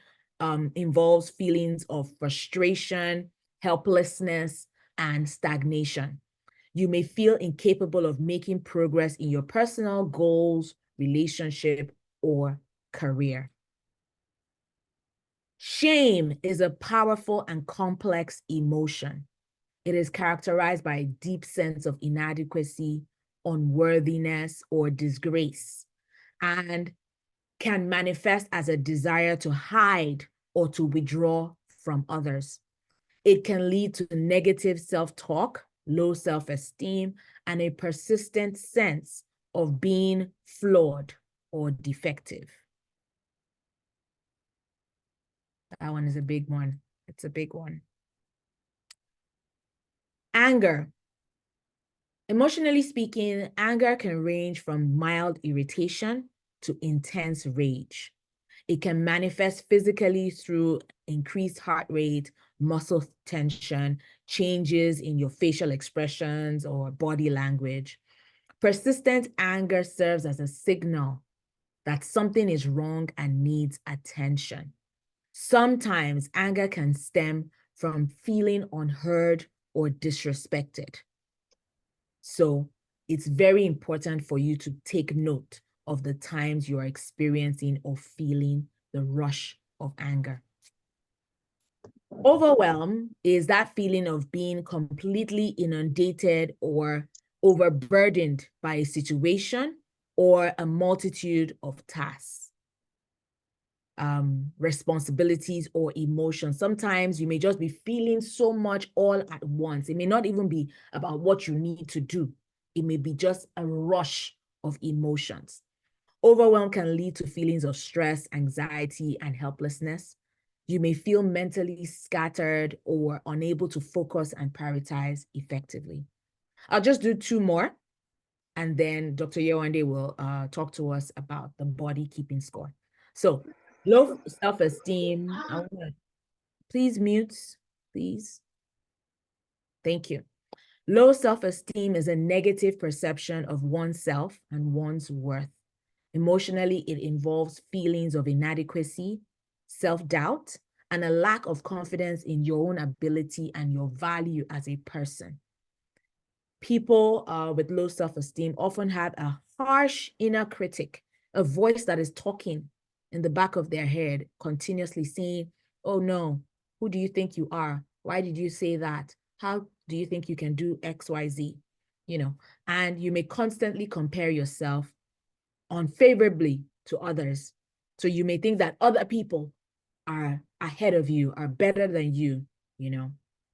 involves feelings of frustration, helplessness, and stagnation. You may feel incapable of making progress in your personal goals, relationship, or career. Shame is a powerful and complex emotion. It is characterized by a deep sense of inadequacy, unworthiness, or disgrace, and can manifest as a desire to hide or to withdraw from others. It can lead to negative self-talk, low self-esteem, and a persistent sense of being flawed or defective. That one is a big one. It's a big one. Anger. Emotionally speaking, anger can range from mild irritation to intense rage. It can manifest physically through increased heart rate, muscle tension, changes in your facial expressions or body language. Persistent anger serves as a signal that something is wrong and needs attention. Sometimes anger can stem from feeling unheard or disrespected. So it's very important for you to take note of the times you are experiencing or feeling the rush of anger. Overwhelm is that feeling of being completely inundated or overburdened by a situation or a multitude of tasks, responsibilities, or emotions. Sometimes you may just be feeling so much all at once. It may not even be about what you need to do. It may be just a rush of emotions. Overwhelm can lead to feelings of stress, anxiety, and helplessness. You may feel mentally scattered or unable to focus and prioritize effectively. I'll just do 2 more, and then Dr. Yewande will talk to us about the body keeping score. So, low self-esteem. I want to please mute, please. Thank you. Low self-esteem is a negative perception of oneself and one's worth. Emotionally, it involves feelings of inadequacy, self-doubt, and a lack of confidence in your own ability and your value as a person. People with low self-esteem often have a harsh inner critic, a voice that is talking in the back of their head, continuously saying, oh no, who do you think you are? Why did you say that? How do you think you can do X, Y, Z? And you may constantly compare yourself unfavorably to others. So you may think that other people are ahead of you, are better than you.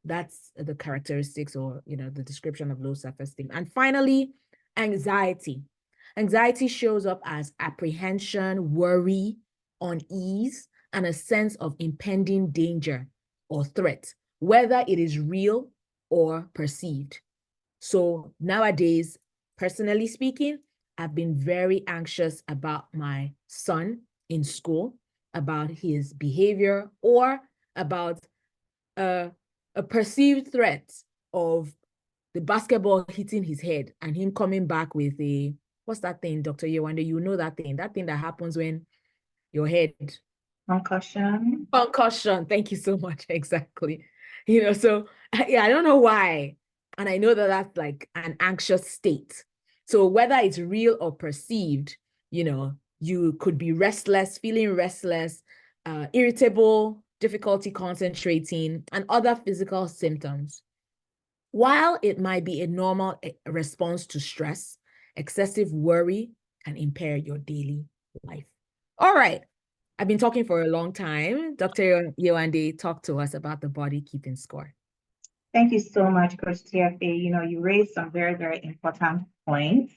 That's the characteristics or, the description of low self-esteem. And finally, anxiety. Anxiety shows up as apprehension, worry, unease, and a sense of impending danger or threat, whether it is real or perceived. So nowadays, personally speaking, I've been very anxious about my son in school, about his behavior, or about a perceived threat of the basketball hitting his head and him coming back with what's that thing, Dr. Yewande? You know that thing that happens when your head. Concussion. Concussion. Thank you so much. Exactly. So yeah, I don't know why. And I know that that's like an anxious state. So whether it's real or perceived, you could be restless, feeling restless, irritable, difficulty concentrating, and other physical symptoms. While it might be a normal response to stress, excessive worry can impair your daily life. All right. I've been talking for a long time. Dr. Yewande, talk to us about the body keeping score. Thank you so much, Coach TFA. You raised some very, very important points.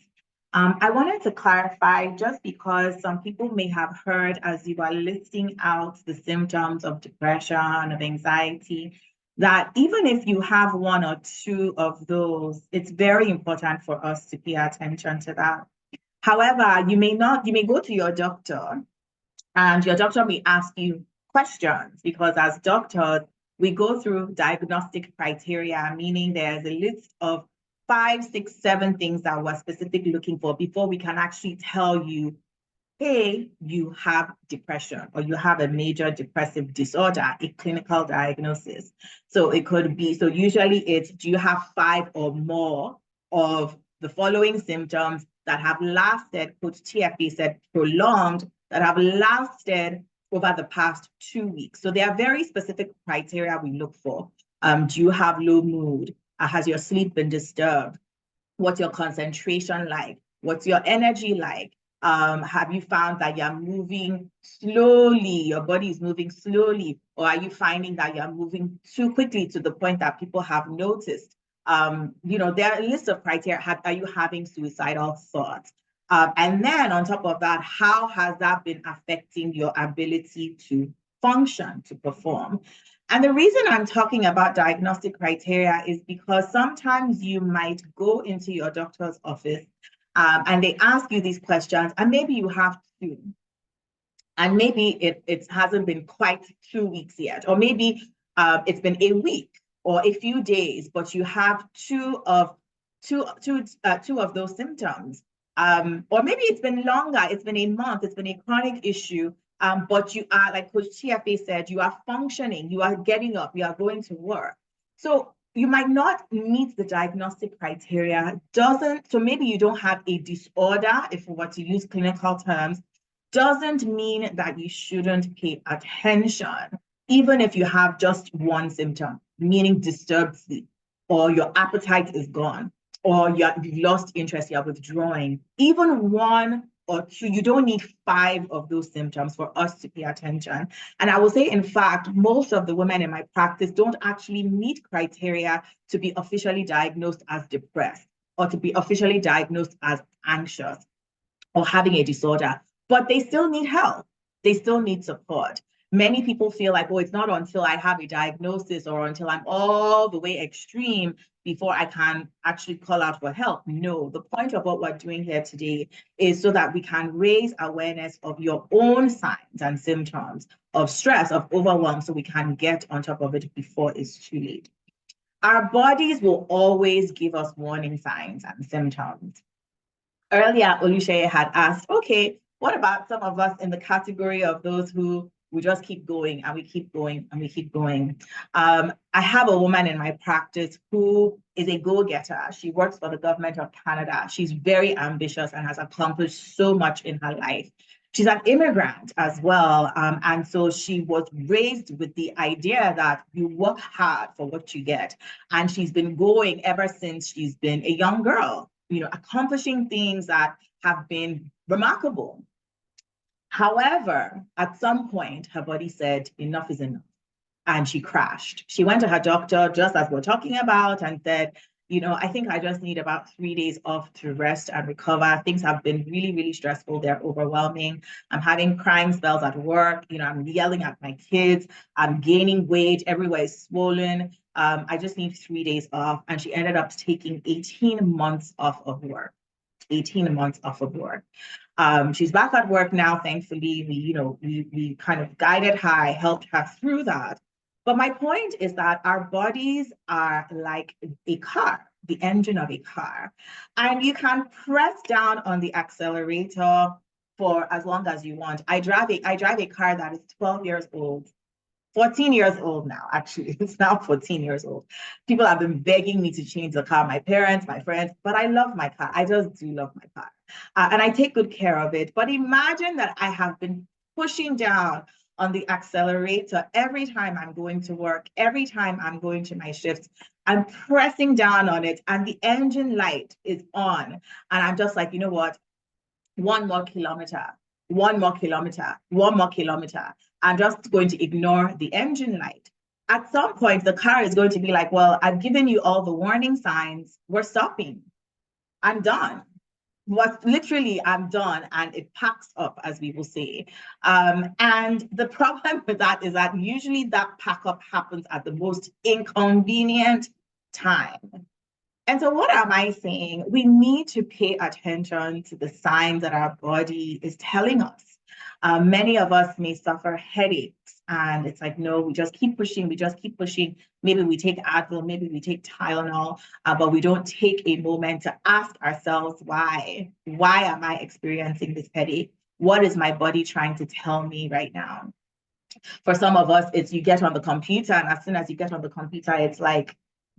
I wanted to clarify, just because some people may have heard as you are listing out the symptoms of depression, of anxiety, that even if you have 1 or 2 of those, it's very important for us to pay attention to that. However, you may go to your doctor and your doctor may ask you questions, because as doctors, we go through diagnostic criteria, meaning there's a list of 5, 6, 7 things that we're specifically looking for before we can actually tell you, hey, you have depression or you have a major depressive disorder, a clinical diagnosis. So it could be, so usually it's, do you have 5 or more of the following symptoms that have lasted, Coach TFA said prolonged, that have lasted over the past 2 weeks. So there are very specific criteria we look for. Do you have low mood? Has your sleep been disturbed? What's your concentration like? What's your energy like? Have you found that you're moving slowly, your body is moving slowly, or are you finding that you're moving too quickly to the point that people have noticed? There are a list of criteria. Are you having suicidal thoughts? And then on top of that, how has that been affecting your ability to function, to perform? And the reason I'm talking about diagnostic criteria is because sometimes you might go into your doctor's office and they ask you these questions, and maybe you have 2. And maybe it hasn't been quite 2 weeks yet, or maybe it's been a week or a few days, but you have two of those symptoms. or maybe it's been longer, it's been a month, it's been a chronic issue, but you are, like Coach TFA said, you are functioning, you are getting up, you are going to work. So you might not meet the diagnostic criteria, so maybe you don't have a disorder, if we were to use clinical terms, doesn't mean that you shouldn't pay attention, even if you have just one symptom, meaning disturbed sleep, or your appetite is gone, or you've lost interest, you're withdrawing. Even one or two, you don't need 5 of those symptoms for us to pay attention. And I will say, in fact, most of the women in my practice don't actually meet criteria to be officially diagnosed as depressed or to be officially diagnosed as anxious or having a disorder, but they still need help. They still need support. Many people feel like, oh, it's not until I have a diagnosis or until I'm all the way extreme before I can actually call out for help. No, the point of what we're doing here today is so that we can raise awareness of your own signs and symptoms of stress, of overwhelm, so we can get on top of it before it's too late. Our bodies will always give us warning signs and symptoms. Earlier, Olusheye had asked, okay, what about some of us in the category of those who we just keep going and we keep going and we keep going? I have a woman in my practice who is a go-getter. She works for the government of Canada. She's very ambitious and has accomplished so much in her life. She's an immigrant as well. And so she was raised with the idea that you work hard for what you get. And she's been going ever since she's been a young girl, accomplishing things that have been remarkable. However, at some point, her body said, enough is enough. And she crashed. She went to her doctor, just as we're talking about, and said, I think I just need about 3 days off to rest and recover. Things have been really, really stressful. They're overwhelming. I'm having crying spells at work. I'm yelling at my kids. I'm gaining weight. Everywhere is swollen. I just need 3 days off. And she ended up taking 18 months off of work. 18 months off of work. She's back at work now, thankfully. We kind of guided her, helped her through that. But my point is that our bodies are like a car, the engine of a car. And you can press down on the accelerator for as long as you want. I drive a car that is 12 years old. 14 years old now, actually. It's now 14 years old. People have been begging me to change the car, my parents, my friends, but I love my car. I just do love my car. And I take good care of it. But imagine that I have been pushing down on the accelerator every time I'm going to work, every time I'm going to my shifts. I'm pressing down on it and the engine light is on. And I'm just like, you know what? 1 more kilometer, 1 more kilometer, 1 more kilometer. I'm just going to ignore the engine light. At some point, the car is going to be like, well, I've given you all the warning signs. We're stopping. I'm done. Literally, I'm done. And it packs up, as we will say. And the problem with that is that usually that pack up happens at the most inconvenient time. And so what am I saying? We need to pay attention to the signs that our body is telling us. Many of us may suffer headaches, and it's like, no, we just keep pushing, we just keep pushing. Maybe we take Advil, maybe we take Tylenol, but we don't take a moment to ask ourselves why. Why am I experiencing this headache? What is my body trying to tell me right now? For some of us, it's you get on the computer, and as soon as you get on the computer, it's like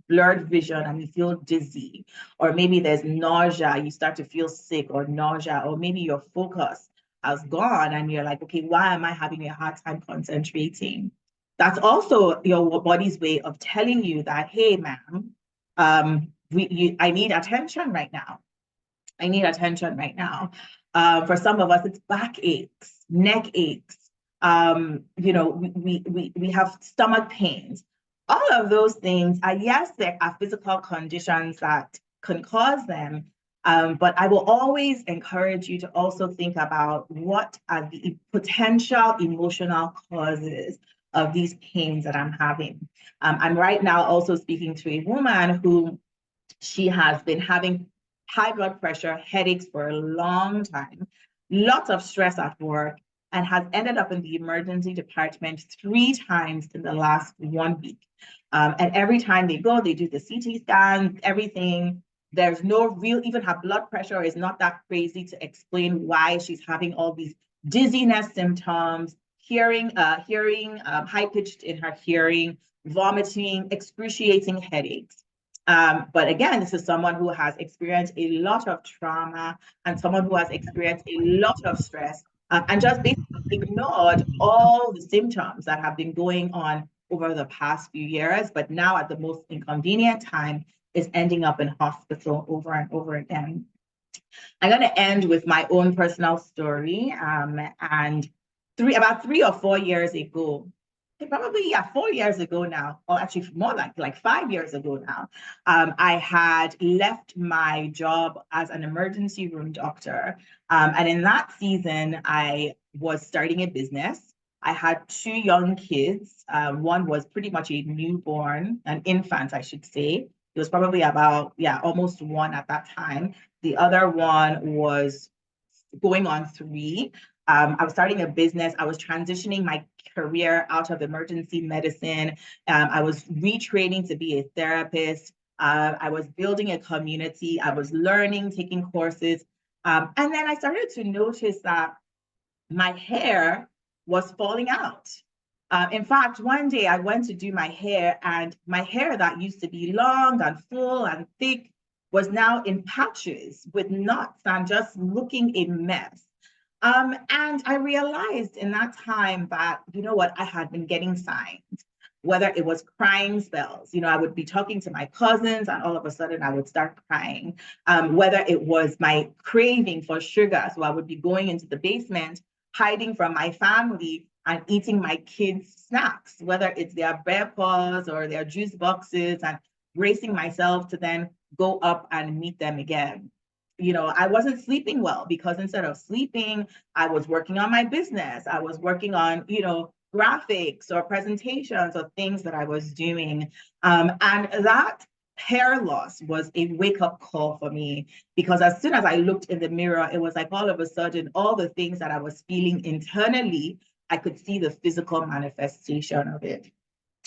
blurred vision and you feel dizzy, or maybe there's nausea, you start to feel sick or nausea, or maybe your focus has gone and you're like, okay, why am I having a hard time concentrating? That's also your body's way of telling you that, hey, ma'am, I need attention right now. I need attention right now. For some of us, it's back aches, neck aches. We have stomach pains. All of those things are, yes, there are physical conditions that can cause them, but I will always encourage you to also think about what are the potential emotional causes of these pains that I'm having. I'm right now also speaking to a woman who she has been having high blood pressure, headaches for a long time, lots of stress at work, and has ended up in the emergency department 3 times in the last 1 week. And every time they go, they do the CT scans, everything. There's no real, even her blood pressure is not that crazy to explain why she's having all these dizziness symptoms, hearing high pitched in her hearing, vomiting, excruciating headaches. But again, this is someone who has experienced a lot of trauma and someone who has experienced a lot of stress, and just basically ignored all the symptoms that have been going on over the past few years, but now at the most inconvenient time is ending up in hospital over and over again. I'm going to end with my own personal story. And about 3 or 4 years ago, probably, yeah, 4 years ago now, or actually more like 5 years ago now, I had left my job as an emergency room doctor. And in that season, I was starting a business. I had 2 young kids. One was pretty much a newborn, an infant, I should say. It was probably about, yeah, almost 1 at that time. The other one was going on 3. I was starting a business. I was transitioning my career out of emergency medicine. I was retraining to be a therapist. I was building a community. I was learning, taking courses. And then I started to notice that my hair was falling out. In fact, one day I went to do my hair, and my hair that used to be long and full and thick was now in patches with knots and just looking a mess. And I realized in that time that, you know what, I had been getting signs, whether it was crying spells. I would be talking to my cousins and all of a sudden I would start crying. Whether it was my craving for sugar. So I would be going into the basement, hiding from my family and eating my kids' snacks, whether it's their bear paws or their juice boxes, and bracing myself to then go up and meet them again. I wasn't sleeping well because instead of sleeping, I was working on my business. I was working on, graphics or presentations or things that I was doing. And that hair loss was a wake-up call for me, because as soon as I looked in the mirror, it was like all of a sudden, all the things that I was feeling internally, I could see the physical manifestation of it.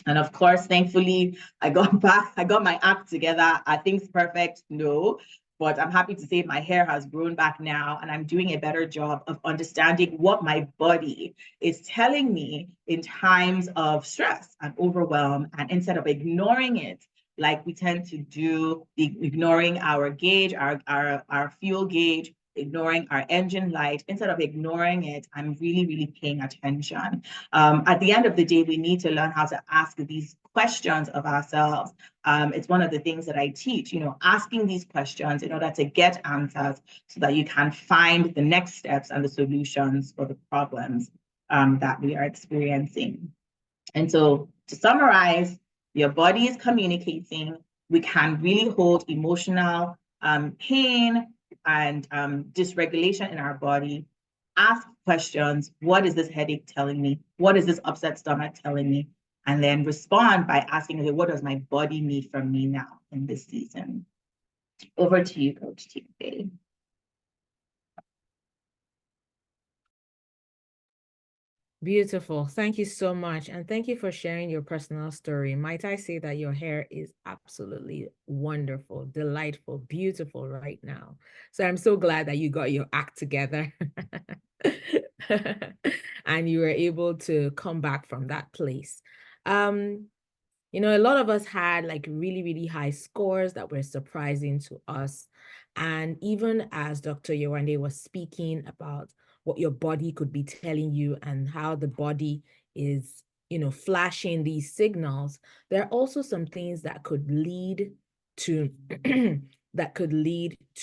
And of course, thankfully, I got my act together. Are things perfect? No. But I'm happy to say my hair has grown back now, and I'm doing a better job of understanding what my body is telling me in times of stress and overwhelm. And instead of ignoring it, like we tend to do, ignoring our gauge, our fuel gauge, ignoring our engine light, instead of ignoring it, I'm really, really paying attention. At the end of the day, we need to learn how to ask these questions of ourselves. It's one of the things that I teach, asking these questions in order to get answers so that you can find the next steps and the solutions for the problems that we are experiencing. And so to summarize, your body is communicating. We can really hold emotional pain and dysregulation in our body. Ask questions. What is this headache telling me? What is this upset stomach telling me? And then respond by asking, okay, what does my body need from me now in this season? Over to you, Coach T. Beautiful. Thank you so much. And thank you for sharing your personal story. Might I say that your hair is absolutely wonderful, delightful, beautiful right now. So I'm so glad that you got your act together and you were able to come back from that place. A lot of us had like really, really high scores that were surprising to us. And even as Dr. Yewande was speaking about what your body could be telling you and how the body is, flashing these signals, there are also some things that could lead to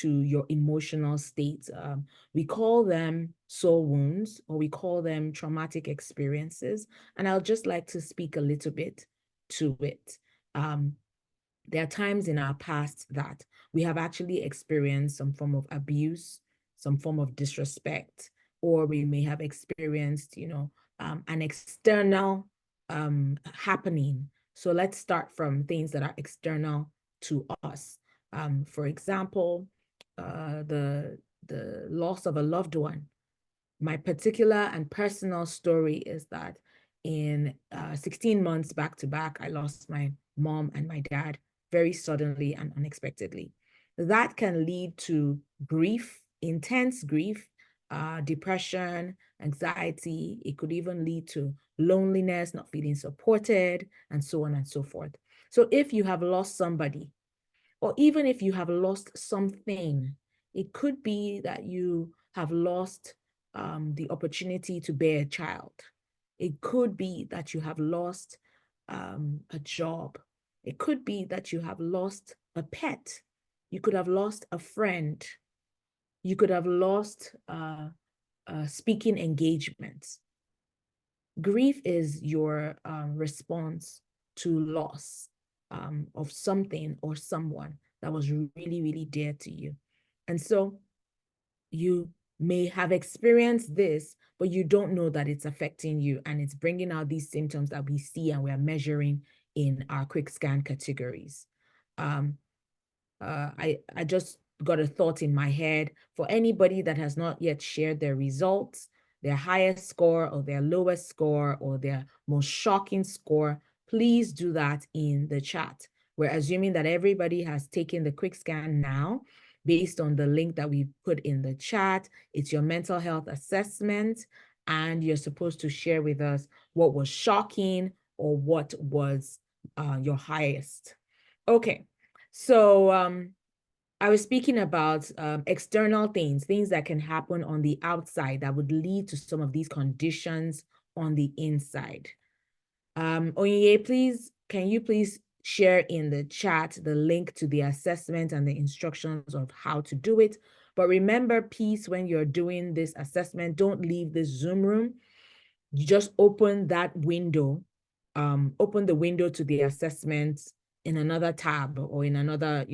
your emotional states. We call them soul wounds, or we call them traumatic experiences. And I'll just like to speak a little bit to it. There are times in our past that we have actually experienced some form of abuse, some form of disrespect, or we may have experienced, an external happening. So let's start from things that are external to us. For example, the loss of a loved one. My particular and personal story is that in 16 months back to back, I lost my mom and my dad very suddenly and unexpectedly. that can lead to grief, intense grief, depression, anxiety. It could even lead to loneliness, not feeling supported, and so on and so forth. So if you have lost somebody, or even if you have lost something, it could be that you have lost the opportunity to bear a child. It could be that you have lost a job. It could be that you have lost a pet. You could have lost a friend. You could have lost speaking engagements. Grief is your response to loss of something or someone that was really, really dear to you. And so you may have experienced this, but you don't know that it's affecting you, and it's bringing out these symptoms that we see and we're measuring in our quick scan categories. I just got a thought in my head for anybody that has not yet shared their results, their highest score or their lowest score or their most shocking score. Please do that in the chat. We're assuming that everybody has taken the quick scan now based on the link that we put in the chat. It's your mental health assessment, and you're supposed to share with us what was shocking or what was your highest. Okay. So I was speaking about external things that can happen on the outside that would lead to some of these conditions on the inside. Onyinye, please, can you please share in the chat the link to the assessment and the instructions of how to do it? But remember, please, when you're doing this assessment, don't leave the Zoom room. You just open that window, open the window to the assessment in another tab or in another,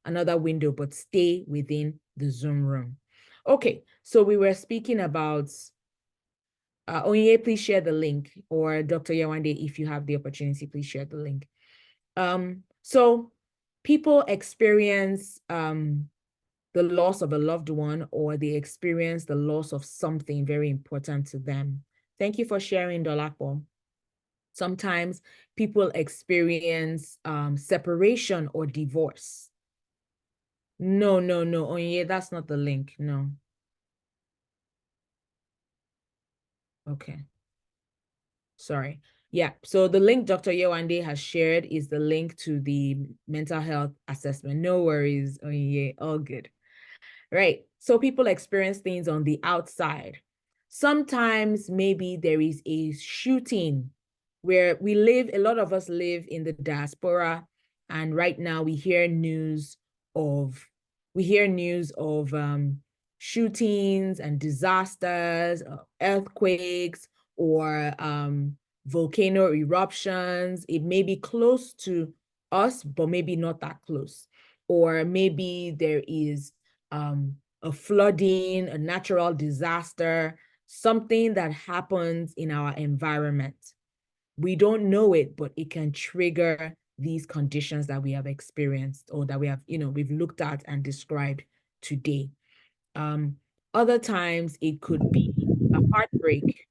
another window, but stay within the Zoom room. Okay, so we were speaking about, Onyinye, please share the link, or Dr. Yewande, if you have the opportunity, please share the link. So people experience the loss of a loved one, or they experience the loss of something very important to them. Thank you for sharing, Dolapo. Sometimes people experience separation or divorce. No. Oh, yeah, that's not the link. No. Okay. Sorry. Yeah. So the link Dr. Yewande has shared is the link to the mental health assessment. No worries. Oh, yeah, all good. Right. So people experience things on the outside. Sometimes maybe there is a shooting where we live, a lot of us live in the diaspora, and right now we hear news of shootings and disasters, earthquakes, or volcano eruptions. It may be close to us, but maybe not that close. Or maybe there is a flooding, a natural disaster, something that happens in our environment. We don't know it, but it can trigger these conditions that we have experienced, or that we have, we've looked at and described today. Other times it could be a heartbreak.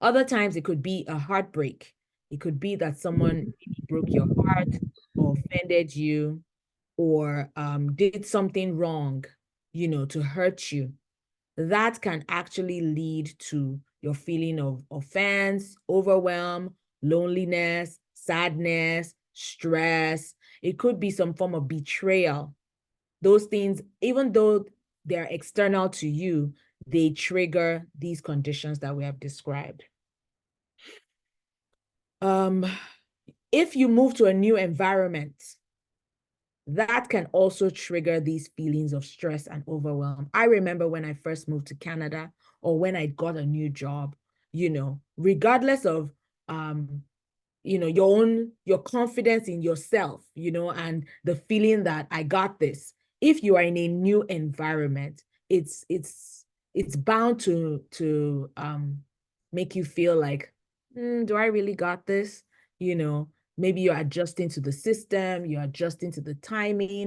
Other times it could be a heartbreak. It could be that someone broke your heart or offended you, or did something wrong, to hurt you. That can actually lead to your feeling of offense, overwhelm, loneliness, sadness, stress. It could be some form of betrayal. Those things, even though they're external to you, they trigger these conditions that we have described. If you move to a new environment, that can also trigger these feelings of stress and overwhelm. I remember when I first moved to Canada, or when I got a new job, regardless of your confidence in yourself, and the feeling that I got this. If you are in a new environment, it's bound to make you feel like, do I really got this? Maybe you're adjusting to the system, you're adjusting to the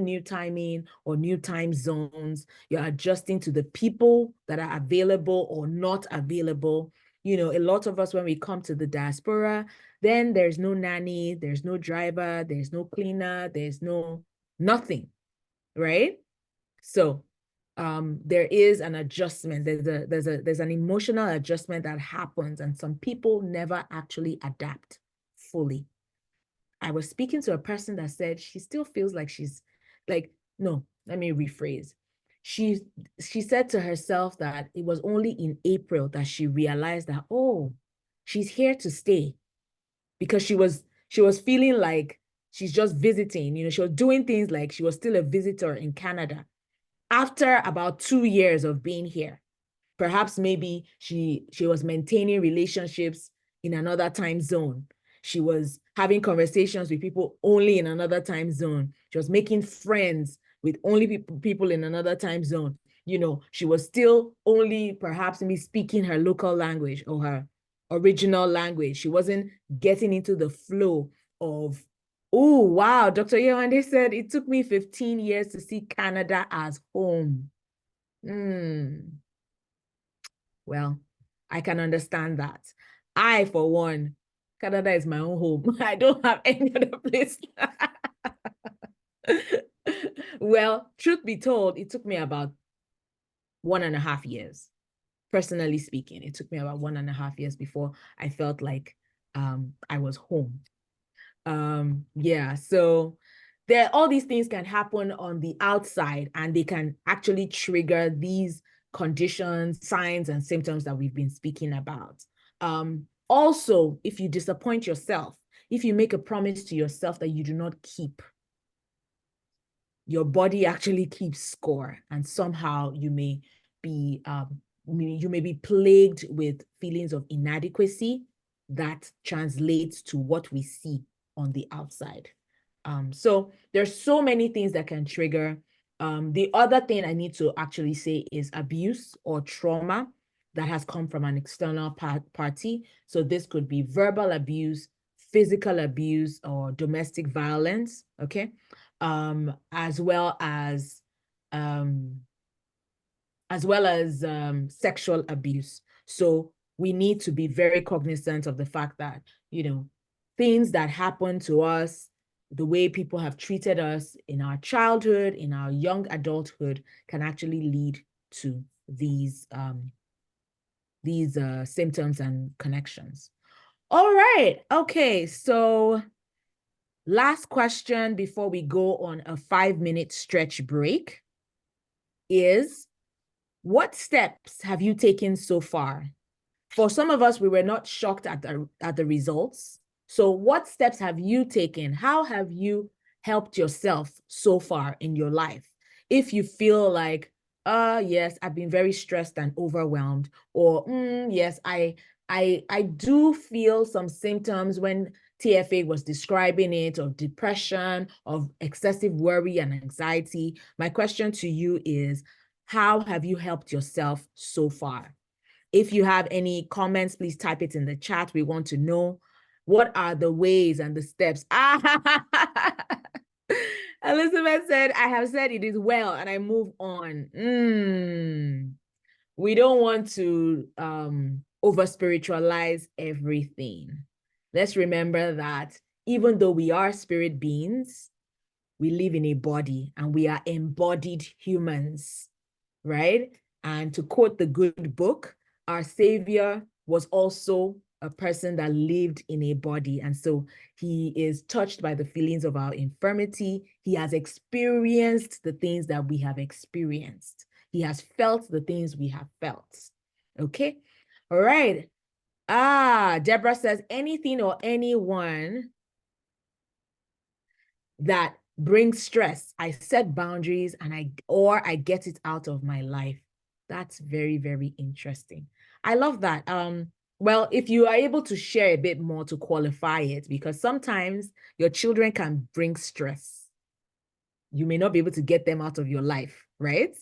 new timing or new time zones, you're adjusting to the people that are available or not available. you know, a lot of us, when we come to the diaspora, then there's no nanny, there's no driver, there's no cleaner, there's no nothing, right? So there is an adjustment. There's an emotional adjustment that happens, and some people never actually adapt fully. I was speaking to a person that said she still feels like she's like, no, let me rephrase. She said to herself that it was only in April that she realized that, oh, she's here to stay, because she was feeling like she's just visiting, you know, she was doing things like she was still a visitor in Canada after about 2 years of being here. Perhaps maybe she was maintaining relationships in another time zone. She was having conversations with people only in another time zone. She was making friends with only people in another time zone. You know, she was still only perhaps maybe speaking her local language or her original language. She wasn't getting into the flow of, oh, wow, Dr. Yewande said it took me 15 years to see Canada as home. Well, I can understand that. I, for one, Canada is my own home. I don't have any other place. Well, truth be told, it took me about 1.5 years. Personally speaking, it took me about 1.5 years before I felt like I was home. Yeah, so all these things can happen on the outside, and they can actually trigger these conditions, signs, and symptoms that we've been speaking about. Also, if you disappoint yourself, if you make a promise to yourself that you do not keep, your body actually keeps score, and somehow you may be plagued with feelings of inadequacy that translates to what we see on the outside. So there's so many things that can trigger. The other thing I need to actually say is abuse or trauma that has come from an external party. So this could be verbal abuse, physical abuse, or domestic violence, okay? As well as sexual abuse. So we need to be very cognizant of the fact that, you know, things that happen to us, the way people have treated us in our childhood, in our young adulthood, can actually lead to these symptoms and connections. All right. Okay. So last question before we go on a 5-minute stretch break is, what steps have you taken so far? For some of us, we were not shocked at the results. So what steps have you taken? How have you helped yourself so far in your life? If you feel like, yes, I've been very stressed and overwhelmed, or yes, I do feel some symptoms when TFA was describing it, of depression, of excessive worry and anxiety. My question to you is, how have you helped yourself so far? If you have any comments, please type it in the chat. We want to know, what are the ways and the steps? Elizabeth said, I have said it is well and I move on. We don't want to over spiritualize everything. Let's remember that even though we are spirit beings, we live in a body and we are embodied humans, right? And to quote the good book, our Savior was also a person that lived in a body. And so he is touched by the feelings of our infirmity. He has experienced the things that we have experienced. He has felt the things we have felt. Okay. All right. Deborah says, anything or anyone that brings stress, I set boundaries and I get it out of my life. That's very, very interesting. I love that. Well, if you are able to share a bit more to qualify it, because sometimes your children can bring stress. You may not be able to get them out of your life, right?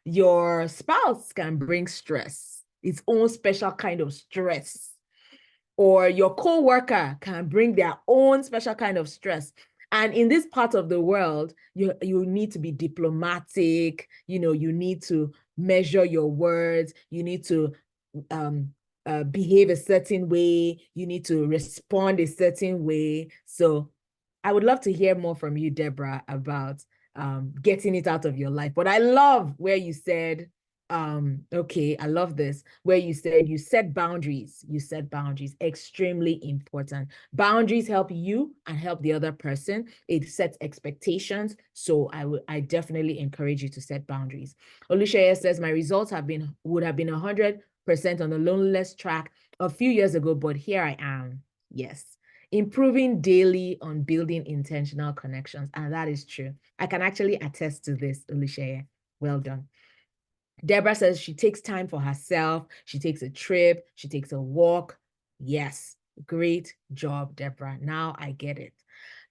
Your spouse can bring stress, its own special kind of stress. Or your co-worker can bring their own special kind of stress. And in this part of the world, you need to be diplomatic, you need to measure your words, you need to behave a certain way. You need to respond a certain way. So I would love to hear more from you, Deborah, about getting it out of your life. But I love where you said, okay, I love this, where you said you set boundaries. You set boundaries, extremely important. Boundaries help you and help the other person. It sets expectations. So I definitely encourage you to set boundaries. Olushaya says, my results would have been 100% on the loneliness track a few years ago, but here I am. Yes. Improving daily on building intentional connections. And that is true. I can actually attest to this, Olushaya. Well done. Deborah says she takes time for herself. She takes a trip. She takes a walk. Yes. Great job, Deborah. Now I get it.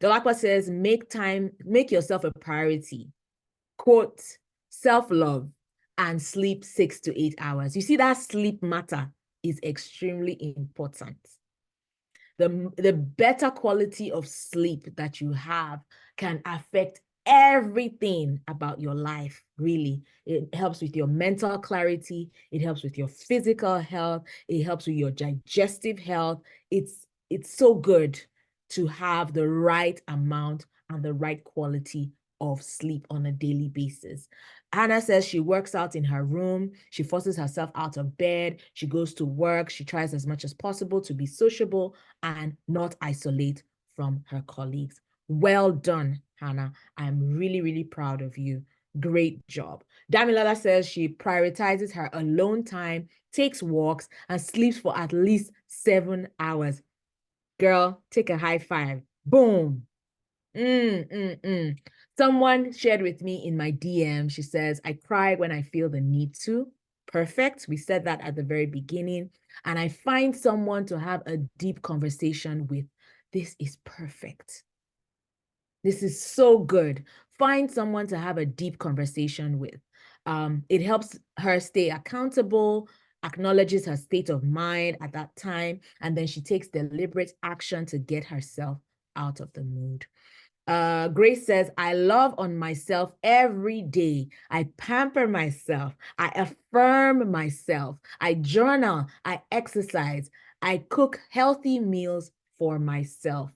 Dolakwa says, make yourself a priority. Quote, self-love and sleep 6 to 8 hours. You see, that sleep matter is extremely important. The better quality of sleep that you have can affect everything about your life, really. It helps with your mental clarity. It helps with your physical health. It helps with your digestive health. It's so good to have the right amount and the right quality of sleep on a daily basis. Hannah says she works out in her room. She forces herself out of bed. She goes to work. She tries as much as possible to be sociable and not isolate from her colleagues. Well done, Hannah. I'm really, really proud of you. Great job. Damilala says she prioritizes her alone time, takes walks, and sleeps for at least 7 hours. Girl, take a high five. Boom. Someone shared with me in my DM, she says, I cry when I feel the need to. Perfect. We said that at the very beginning. And I find someone to have a deep conversation with. This is perfect. This is so good. Find someone to have a deep conversation with. It helps her stay accountable, acknowledges her state of mind at that time, and then she takes deliberate action to get herself out of the mood. Grace says, I love on myself every day. I pamper myself. I affirm myself. I journal. I exercise. I cook healthy meals for myself.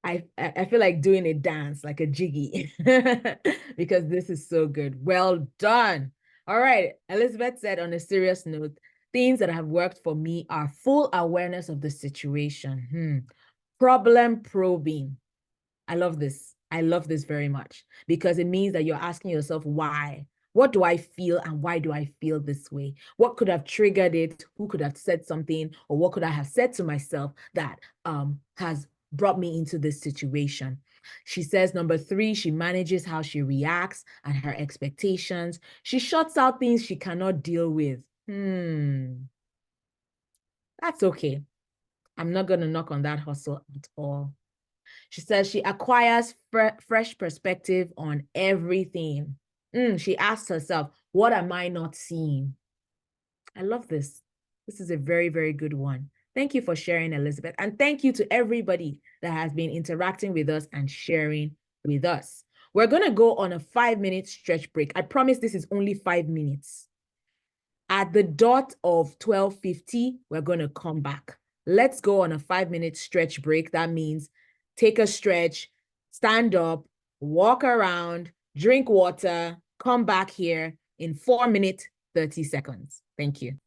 I feel like doing a dance, like a jiggy, because this is so good. Well done. All right. Elizabeth said, on a serious note, things that have worked for me are full awareness of the situation. Problem probing. I love this. I love this very much because it means that you're asking yourself, why? What do I feel and why do I feel this way? What could have triggered it? Who could have said something? Or what could I have said to myself that has brought me into this situation? She says, number 3, she manages how she reacts and her expectations. She shuts out things she cannot deal with. That's okay. I'm not going to knock on that hustle at all. She says she acquires fresh perspective on everything. She asks herself, what am I not seeing? I love this. This is a very, very good one. Thank you for sharing, Elizabeth. And thank you to everybody that has been interacting with us and sharing with us. We're going to go on a 5-minute stretch break. I promise this is only 5 minutes. At the dot of 12:50, we're going to come back. Let's go on a 5-minute stretch break. That means take a stretch, stand up, walk around, drink water, come back here in 4 minutes, 30 seconds. Thank you.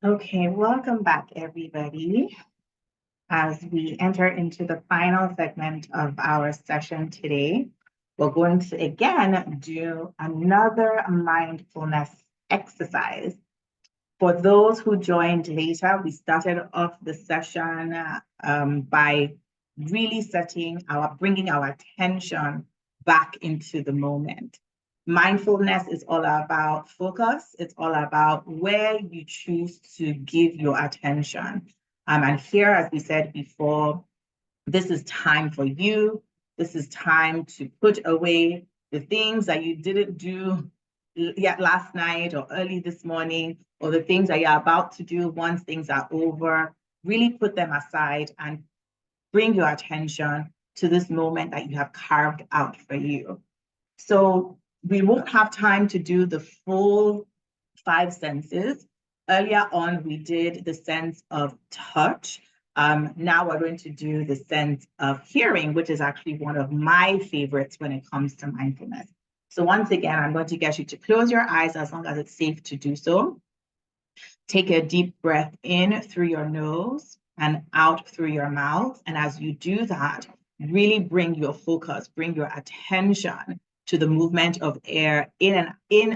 Okay, welcome back, everybody. As we enter into the final segment of our session today, we're going to again do another mindfulness exercise. For those who joined later, we started off the session by really bringing our attention back into the moment. Mindfulness is all about focus. It's all about where you choose to give your attention. And here, as we said before, this is time for you. This is time to put away the things that you didn't do yet last night or early this morning, or the things that you're about to do once things are over. Really put them aside and bring your attention to this moment that you have carved out for you. So we won't have time to do the full 5 senses. Earlier on, we did the sense of touch. Now we're going to do the sense of hearing, which is actually one of my favorites when it comes to mindfulness. So once again, I'm going to get you to close your eyes as long as it's safe to do so. Take a deep breath in through your nose and out through your mouth. And as you do that, really bring your focus, bring your attention to the movement of air in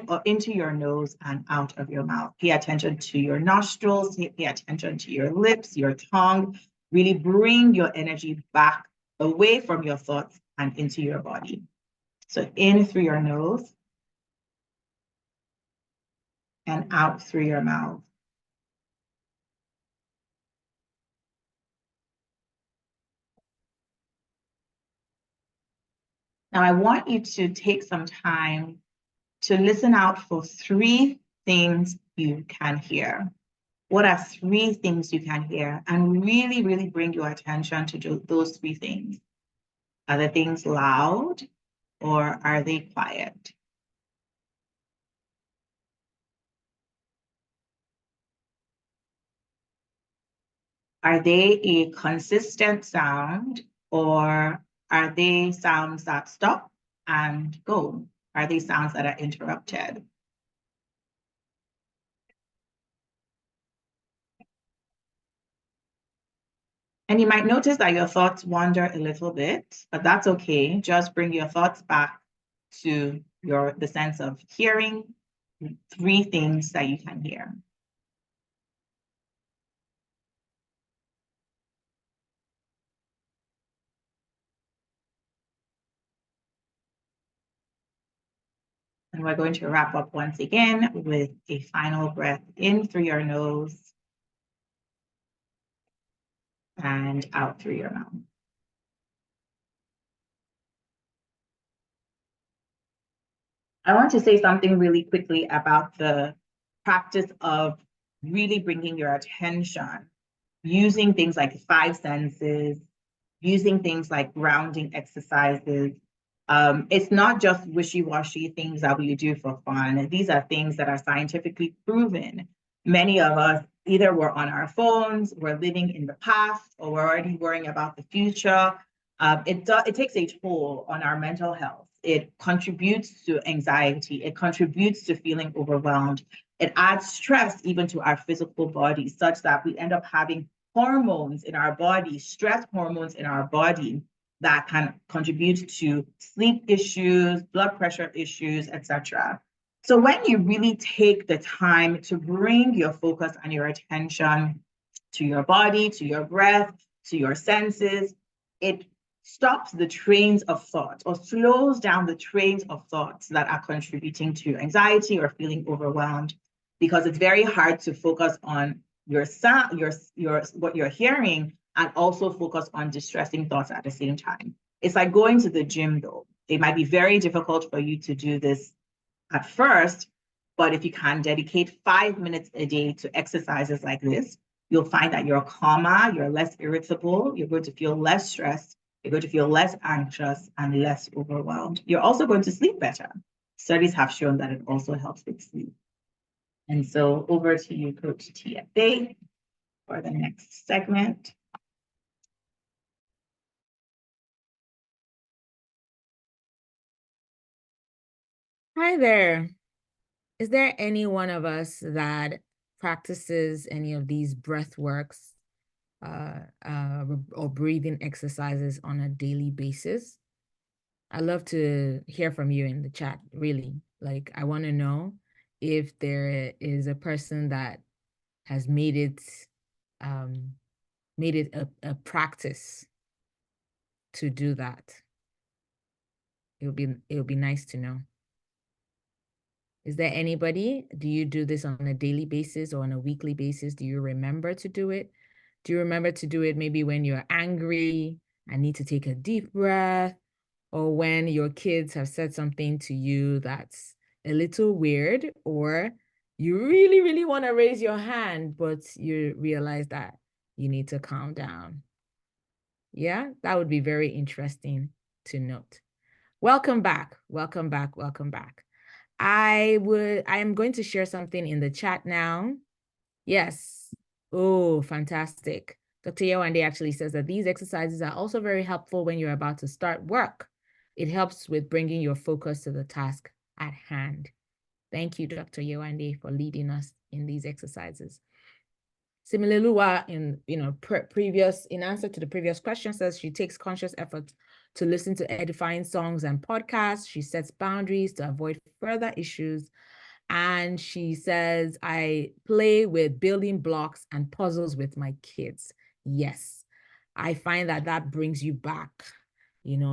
or into your nose and out of your mouth. Pay attention to your nostrils, pay attention to your lips, your tongue. Really bring your energy back away from your thoughts and into your body. So in through your nose and out through your mouth. Now, I want you to take some time to listen out for 3 things you can hear. What are 3 things you can hear? And really, really bring your attention to those 3 things. Are the things loud or are they quiet? Are they a consistent sound or are they sounds that stop and go? Are they sounds that are interrupted? And you might notice that your thoughts wander a little bit, but that's okay. Just bring your thoughts back to the sense of hearing 3 things that you can hear. And we're going to wrap up once again with a final breath in through your nose and out through your mouth. I want to say something really quickly about the practice of really bringing your attention, using things like 5 senses, using things like grounding exercises. It's not just wishy-washy things that we do for fun. These are things that are scientifically proven. Many of us either we're on our phones, we're living in the past, or we're already worrying about the future. It takes a toll on our mental health. It contributes to anxiety. It contributes to feeling overwhelmed. It adds stress even to our physical body, such that we end up having hormones in our body, stress hormones in our body that can contribute to sleep issues, blood pressure issues, etc. So when you really take the time to bring your focus and your attention to your body, to your breath, to your senses, it stops the trains of thought or slows down the trains of thoughts that are contributing to anxiety or feeling overwhelmed, because it's very hard to focus on your sound, what you're hearing, and also focus on distressing thoughts at the same time. It's like going to the gym though. It might be very difficult for you to do this at first, but if you can dedicate 5 minutes a day to exercises like this, you'll find that you're calmer, you're less irritable, you're going to feel less stressed, you're going to feel less anxious and less overwhelmed. You're also going to sleep better. Studies have shown that it also helps with sleep. And so over to you, Coach TFA, for the next segment. Hi there. Is there any one of us that practices any of these breath works or breathing exercises on a daily basis? I'd love to hear from you in the chat, really. Like, I want to know if there is a person that has made it a practice to do that. It would be nice to know. Is there anybody? Do you do this on a daily basis or on a weekly basis? Do you remember to do it? Do you remember to do it maybe when you're angry and need to take a deep breath, or when your kids have said something to you that's a little weird, or you really, really want to raise your hand, but you realize that you need to calm down? Yeah, that would be very interesting to note. Welcome back. Welcome back. Welcome back. I am going to share something in the chat now. Yes. Oh, fantastic. Dr. Yewande actually says that these exercises are also very helpful when you're about to start work. It helps with bringing your focus to the task at hand. Thank you, Dr. Yewande, for leading us in these exercises. Similarly, in answer to the previous question, says she takes conscious effort to listen to edifying songs and podcasts. She sets boundaries to avoid further issues. And she says, I play with building blocks and puzzles with my kids. Yes, I find that brings you back.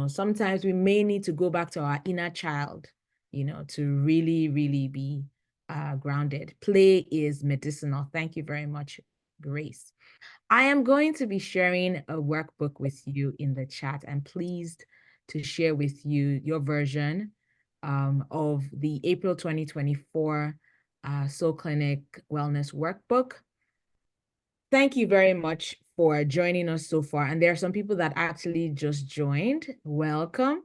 Sometimes we may need to go back to our inner child, to really, really be grounded. Play is medicinal. Thank you very much, Grace. I am going to be sharing a workbook with you in the chat. I'm pleased to share with you your version of the April 2024 Soul Clinic Wellness Workbook. Thank you very much for joining us so far. And there are some people that actually just joined. Welcome.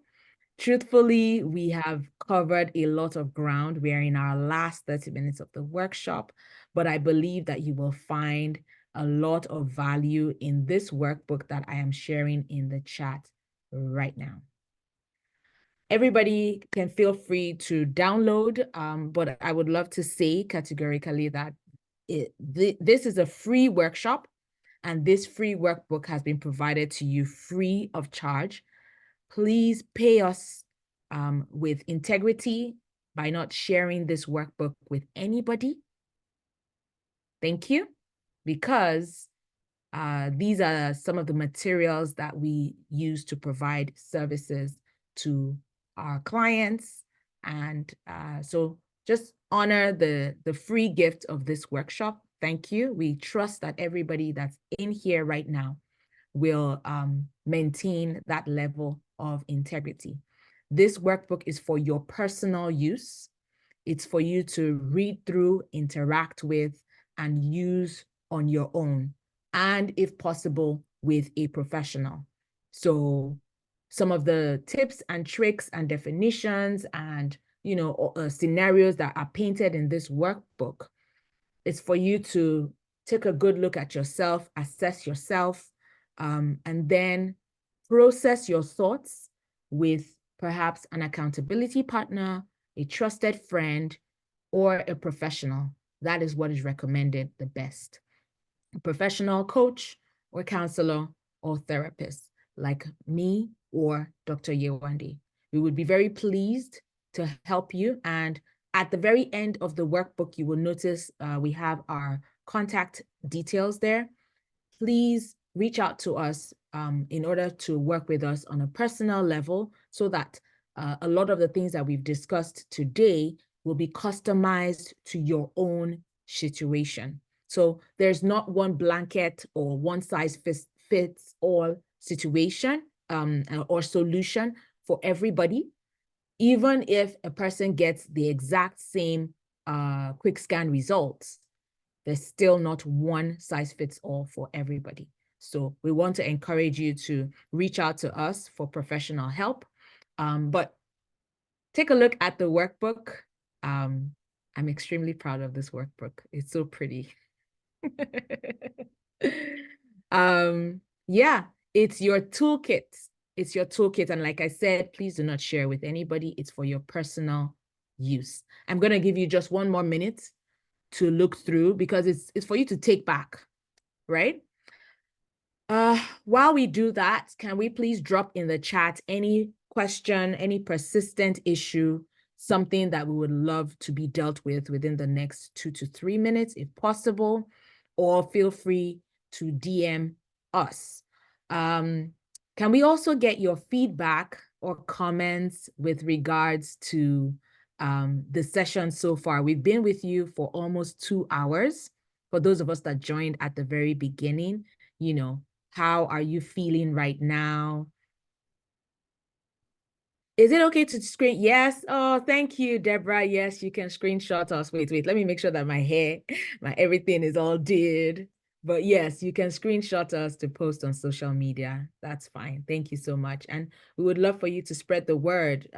Truthfully, we have covered a lot of ground. We are in our last 30 minutes of the workshop, but I believe that you will find a lot of value in this workbook that I am sharing in the chat right now. Everybody can feel free to download, but I would love to say categorically that this is a free workshop, and this free workbook has been provided to you free of charge. Please pay us with integrity by not sharing this workbook with anybody. Thank you, because these are some of the materials that we use to provide services to our clients. And so just honor the free gift of this workshop. Thank you. We trust that everybody that's in here right now will maintain that level of integrity. This workbook is for your personal use. It's for you to read through, interact with, and use on your own, and if possible, with a professional. So some of the tips and tricks and definitions and scenarios that are painted in this workbook, it's for you to take a good look at yourself, assess yourself, and then process your thoughts with perhaps an accountability partner, a trusted friend, or a professional. That is what is recommended the best. A professional coach or counselor or therapist like me or Dr. Yewande. We would be very pleased to help you. And at the very end of the workbook, you will notice we have our contact details there. Please reach out to us in order to work with us on a personal level, so that a lot of the things that we've discussed today will be customized to your own situation. So there's not one blanket or one size fits all situation or solution for everybody. Even if a person gets the exact same quick scan results, there's still not one size fits all for everybody. So we want to encourage you to reach out to us for professional help. But take a look at the workbook. I'm extremely proud of this workbook. It's so pretty. Yeah, it's your toolkit. It's your toolkit. And like I said, please do not share with anybody. It's for your personal use. I'm going to give you just one more minute to look through because it's for you to take back, right? While we do that, can we please drop in the chat any question, any persistent issue, something that we would love to be dealt with within the next 2 to 3 minutes, if possible, or feel free to DM us. Can we also get your feedback or comments with regards to the session so far? We've been with you for almost 2 hours. For those of us that joined at the very beginning, you know, how are you feeling right now? Is it okay to screen? Yes. Oh, thank you, Deborah. Yes, you can screenshot us. Wait. Let me make sure that my hair, my everything is all did. But yes, you can screenshot us to post on social media. That's fine. Thank you so much. And we would love for you to spread the word.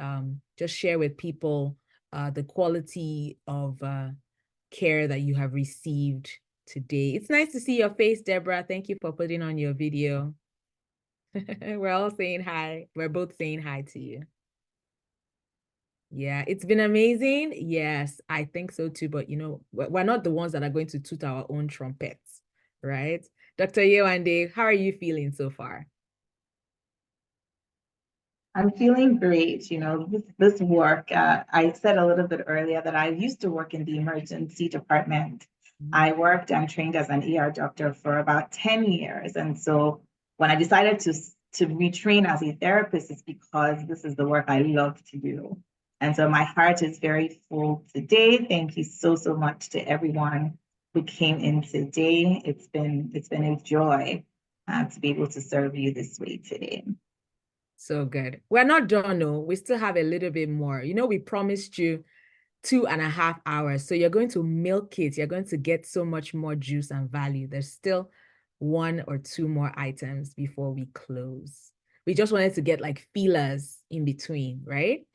Just share with people the quality of care that you have received today. It's nice to see your face, Deborah. Thank you for putting on your video. We're all saying hi. We're both saying hi to you. Yeah, it's been amazing. Yes, I think so too. But, you know, we're not the ones that are going to toot our own trumpets, right? Dr. Yewande, how are you feeling so far? I'm feeling great. You know, this work, I said a little bit earlier that I used to work in the emergency department. I worked and trained as an ER doctor for about 10 years. And so when I decided to retrain as a therapist, it's because this is the work I love to do. And so my heart is very full today. Thank you so much to everyone who came in today. It's been a joy to be able to serve you this way today. So good. We're not done, no. We still have a little bit more. You know, we promised you 2.5 hours. So you're going to milk it. You're going to get so much more juice and value. There's still 1 or 2 more items before we close. We just wanted to get like feelers in between, right?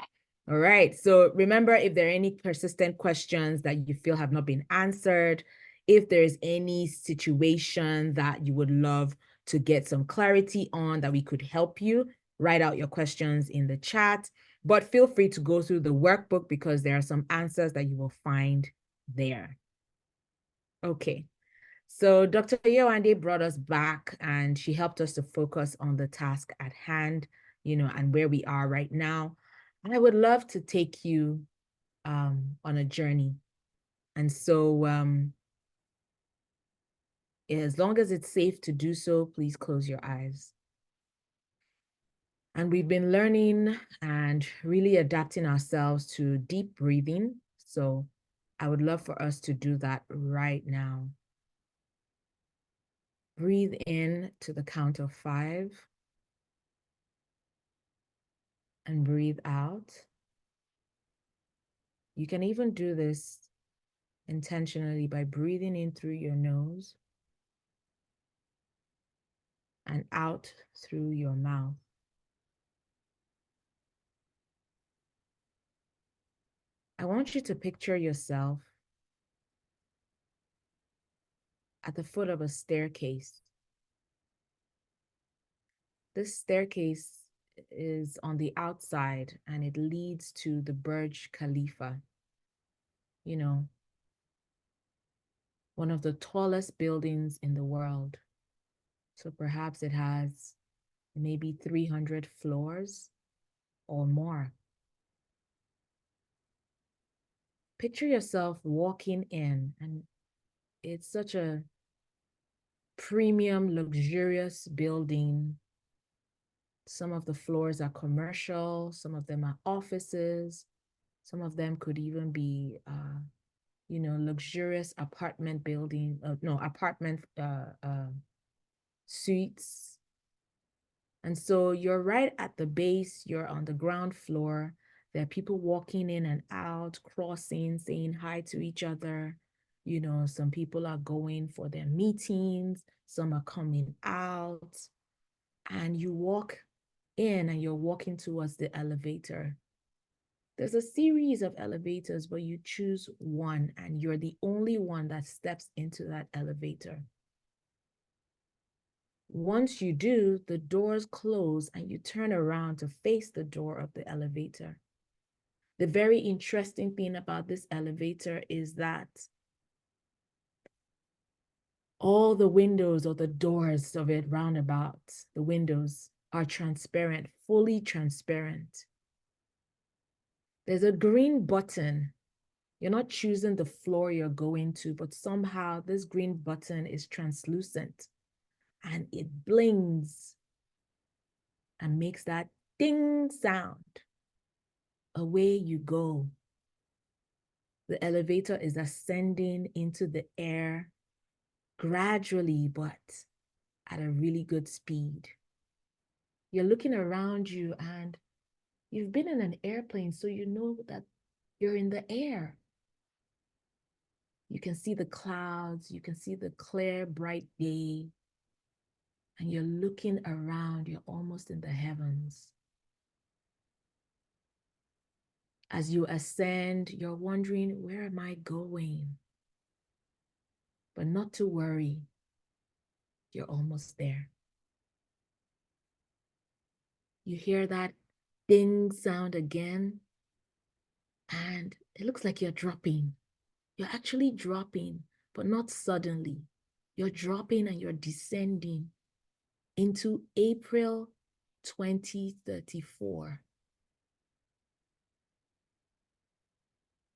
All right. So remember, if there are any persistent questions that you feel have not been answered, if there's any situation that you would love to get some clarity on that we could help you, write out your questions in the chat. But feel free to go through the workbook because there are some answers that you will find there. Okay. So Dr. Yewande brought us back and she helped us to focus on the task at hand, you know, and where we are right now. I would love to take you on a journey. And so as long as it's safe to do so, please close your eyes. And we've been learning and really adapting ourselves to deep breathing. So I would love for us to do that right now. Breathe in to the count of 5. And breathe out. You can even do this intentionally by breathing in through your nose and out through your mouth. I want you to picture yourself at the foot of a staircase. This staircase is on the outside and it leads to the Burj Khalifa, you know, one of the tallest buildings in the world. So perhaps it has maybe 300 floors or more. Picture yourself walking in, and it's such a premium, luxurious building. Some of the floors are commercial, some of them are offices, some of them could even be, you know, luxurious apartment building, apartment suites. And so you're right at the base, you're on the ground floor. There are people walking in and out, crossing, saying hi to each other. You know, some people are going for their meetings, some are coming out. And you walk in and you're walking towards the elevator. There's a series of elevators, but you choose one and you're the only one that steps into that elevator. Once you do, the doors close and you turn around to face the door of the elevator. The very interesting thing about this elevator is that All the windows or the doors of it roundabout, the windows are transparent, fully transparent. There's a green button. You're not choosing the floor you're going to, but somehow this green button is translucent and it blings and makes that ding sound. Away you go. The elevator is ascending into the air gradually, but at a really good speed. You're looking around you and you've been in an airplane, so you know that you're in the air. You can see the clouds, you can see the clear, bright day, and you're looking around, you're almost in the heavens. As you ascend, you're wondering, where am I going? But not to worry, you're almost there. You hear that ding sound again, and it looks like you're dropping. You're actually dropping, but not suddenly. You're dropping and you're descending into April 2034.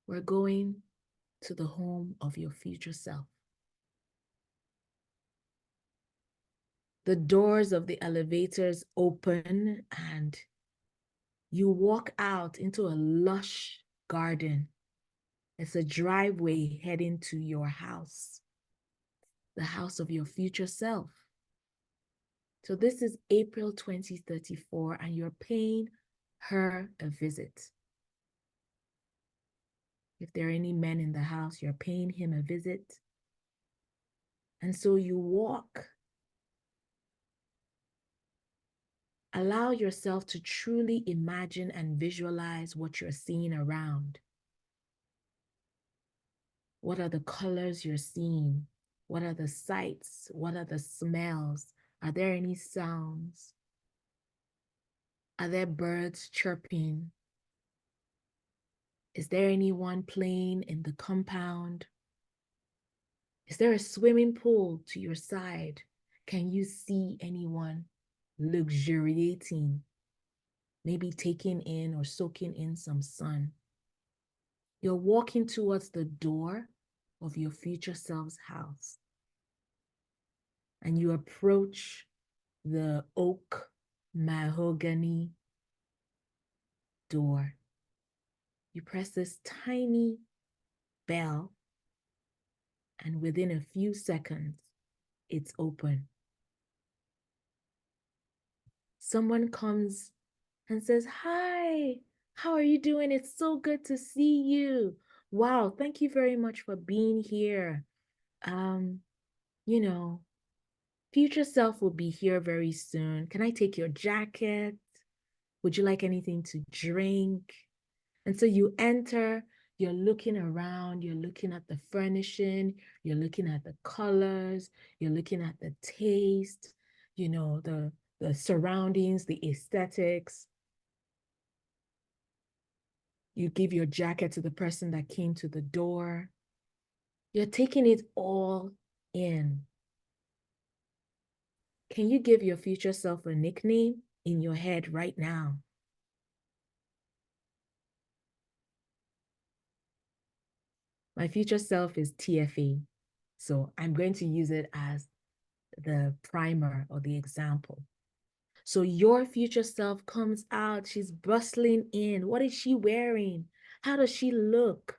We're going to the home of your future self. The doors of the elevators open and you walk out into a lush garden. It's a driveway heading to your house, the house of your future self. So this is April 2034 and you're paying her a visit. If there are any men in the house, you're paying him a visit. And so you walk. Allow yourself to truly imagine and visualize what you're seeing around. What are the colors you're seeing? What are the sights? What are the smells? Are there any sounds? Are there birds chirping? Is there anyone playing in the compound? Is there a swimming pool to your side? Can you see anyone luxuriating, maybe taking in or soaking in some sun? You're walking towards the door of your future self's house. And you approach the oak mahogany door. You press this tiny bell, and within a few seconds, it's open. Someone comes and says, "Hi, how are you doing? It's so good to see you. Wow, thank you very much for being here. You know, future self will be here very soon. Can I take your jacket? Would you like anything to drink?" And so you enter, you're looking around, you're looking at the furnishing, you're looking at the colors, you're looking at the taste, the surroundings, the aesthetics. You give your jacket to the person that came to the door. You're taking it all in. Can you give your future self a nickname in your head right now? My future self is TFA. So I'm going to use it as the primer or the example. So your future self comes out, she's bustling in. What is she wearing? How does she look?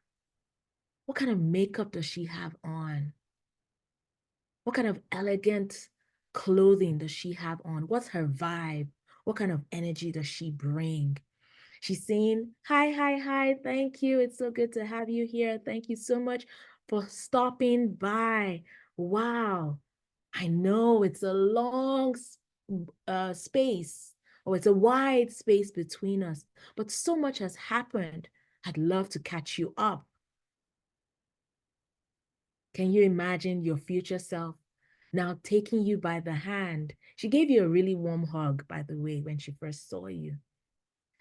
What kind of makeup does she have on? What kind of elegant clothing does she have on? What's her vibe? What kind of energy does she bring? She's saying, "Hi, hi, hi, thank you. It's so good to have you here. Thank you so much for stopping by. Wow, I know it's a long space, or it's a wide space between us, but so much has happened. I'd love to catch you up." Can you imagine your future self now taking you by the hand? She gave you a really warm hug, by the way, when she first saw you.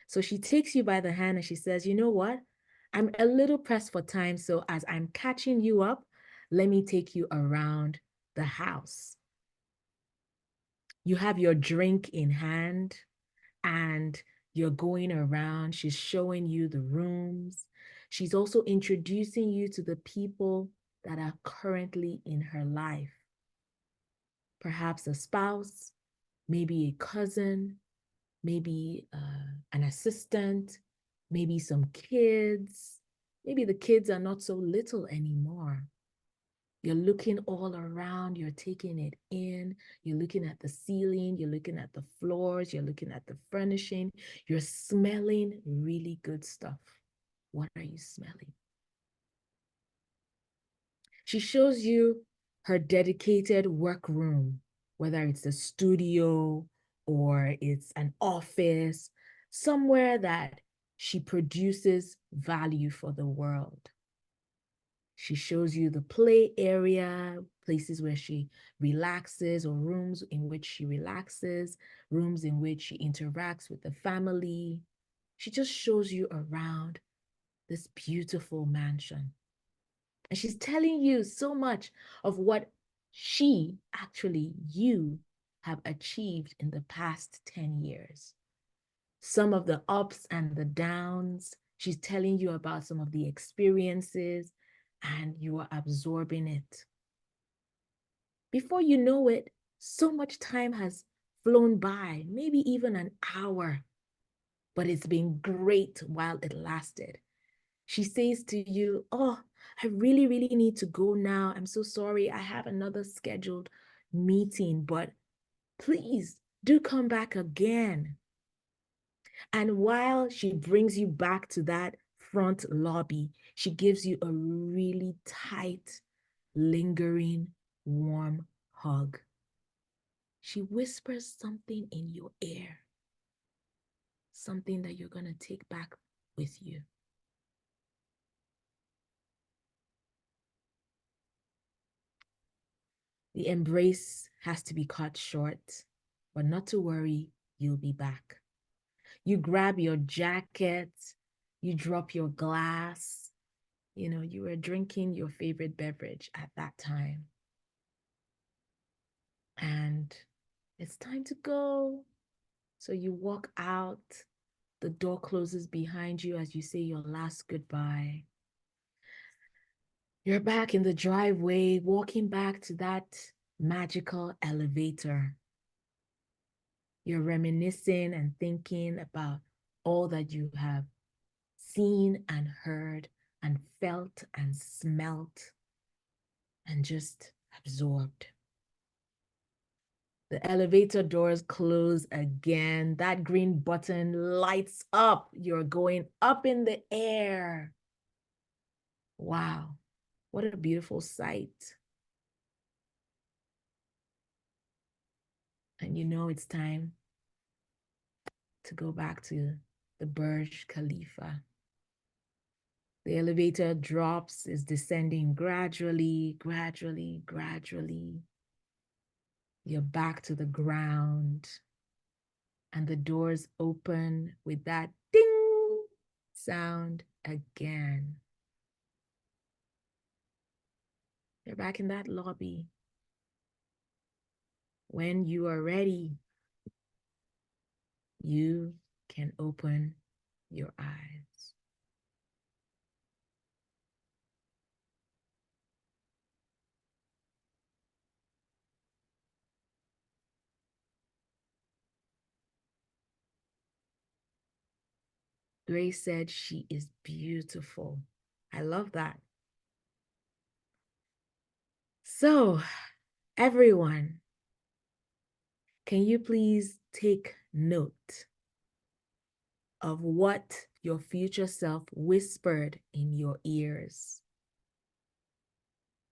So she takes you by the hand and she says, "You know what? I'm a little pressed for time. So as I'm catching you up, let me take you around the house. You have your drink in hand and you're going around. She's showing you the rooms. She's also introducing you to the people that are currently in her life. Perhaps a spouse, maybe a cousin, maybe an assistant, maybe some kids. Maybe the kids are not so little anymore. You're looking all around, you're taking it in, you're looking at the ceiling, you're looking at the floors, you're looking at the furnishing, you're smelling really good stuff. What are you smelling? She shows you her dedicated workroom, whether it's a studio or it's an office, somewhere that she produces value for the world. She shows you the play area, places where she relaxes, or rooms in which she relaxes, rooms in which she interacts with the family. She just shows you around this beautiful mansion. And she's telling you so much of what you have achieved in the past 10 years. Some of the ups and the downs. She's telling you about some of the experiences, and you are absorbing it. Before you know it, so much time has flown by, maybe even an hour, but it's been great while it lasted. She says to you, "Oh, I really, really need to go now. I'm so sorry. I have another scheduled meeting, but please do come back again." And while she brings you back to that front lobby, she gives you a really tight, lingering, warm hug. She whispers something in your ear, something that you're going to take back with you. The embrace has to be cut short, but not to worry, you'll be back. You grab your jacket, you drop your glass. You were drinking your favorite beverage at that time. And it's time to go. So you walk out, the door closes behind you as you say your last goodbye. You're back in the driveway, walking back to that magical elevator. You're reminiscing and thinking about all that you have seen and heard and felt and smelt and just absorbed. The elevator doors close again. That green button lights up. You're going up in the air. Wow, what a beautiful sight. And you know it's time to go back to the Burj Khalifa. The elevator drops, is descending gradually, gradually, gradually. You're back to the ground, and the doors open with that ding sound again. You're back in that lobby. When you are ready, you can open your eyes. Grace said she is beautiful. I love that. So, everyone, can you please take note of what your future self whispered in your ears?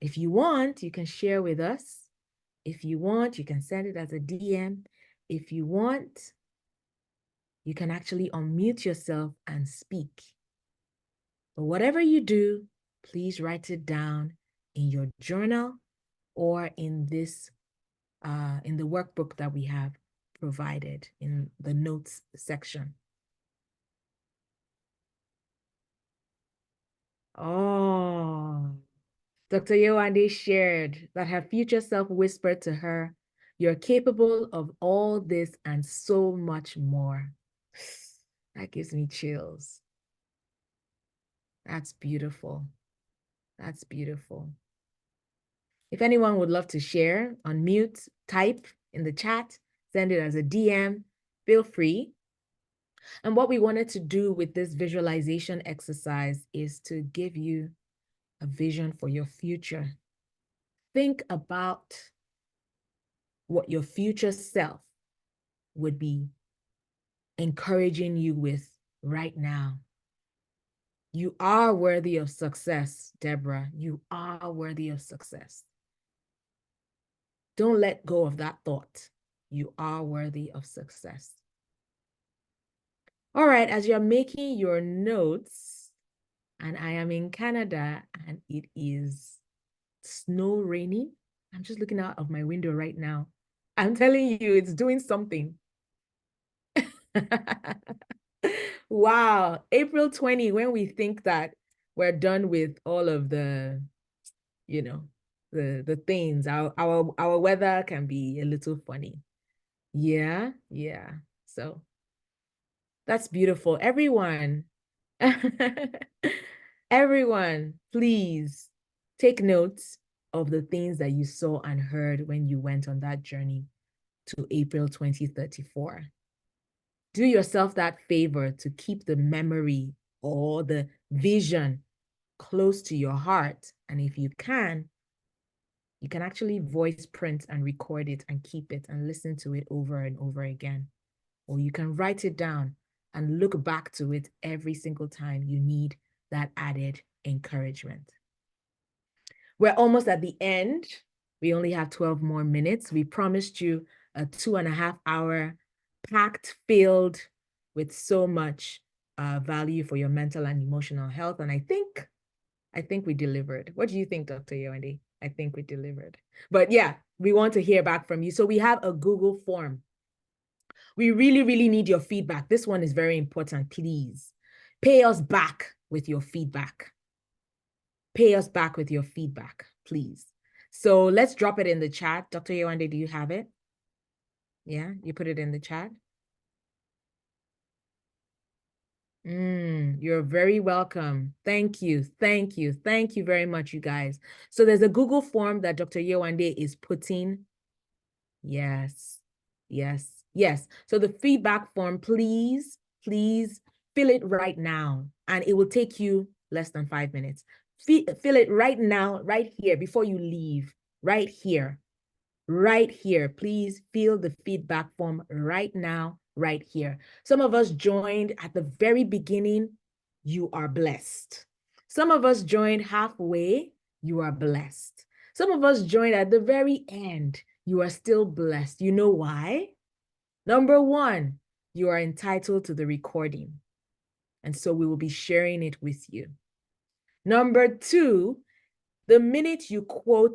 If you want, you can share with us. If you want, you can send it as a DM. If you want, you can actually unmute yourself and speak. But whatever you do, please write it down in your journal or in the workbook that we have provided in the notes section. Oh, Dr. Yewande shared that her future self whispered to her, "You're capable of all this and so much more." That gives me chills. That's beautiful. That's beautiful. If anyone would love to share, unmute, type in the chat, send it as a DM, feel free. And what we wanted to do with this visualization exercise is to give you a vision for your future. Think about what your future self would be encouraging you with right now. You are worthy of success, Deborah. You are worthy of success. Don't let go of that thought. You are worthy of success. All right, as you're making your notes, and I am in Canada and it is snow raining. I'm just looking out of my window right now. I'm telling you, it's doing something. Wow, April 20, when we think that we're done with all of the, you know, the things, our weather can be a little funny. Yeah. So that's beautiful. Everyone, everyone, please take notes of the things that you saw and heard when you went on that journey to April 2034. Do yourself that favor to keep the memory or the vision close to your heart. And if you can actually voice print and record it and keep it and listen to it over and over again. Or you can write it down and look back to it every single time you need that added encouragement. We're almost at the end. We only have 12 more minutes. We promised you a 2.5-hour packed, filled with so much value for your mental and emotional health. And I think we delivered. What do you think, Dr. Yewande? I think we delivered. But yeah, we want to hear back from you. So we have a Google form. We really, really need your feedback. This one is very important. Please pay us back with your feedback. Pay us back with your feedback, please. So let's drop it in the chat. Dr. Yewande, do you have it? Yeah, you put it in the chat. You're very welcome. Thank you. Thank you. Thank you very much, you guys. So there's a Google form that Dr. Yewande is putting. Yes. So the feedback form, please fill it right now. And it will take you less than 5 minutes. Fill it right now, right here, before you leave, right here. Please fill the feedback form right now, right here. Some of us joined at the very beginning. You are blessed. Some of us joined halfway. You are blessed. Some of us joined at the very end. You are still blessed. You know why? Number one, you are entitled to the recording. And so we will be sharing it with you. Number two, the minute you quote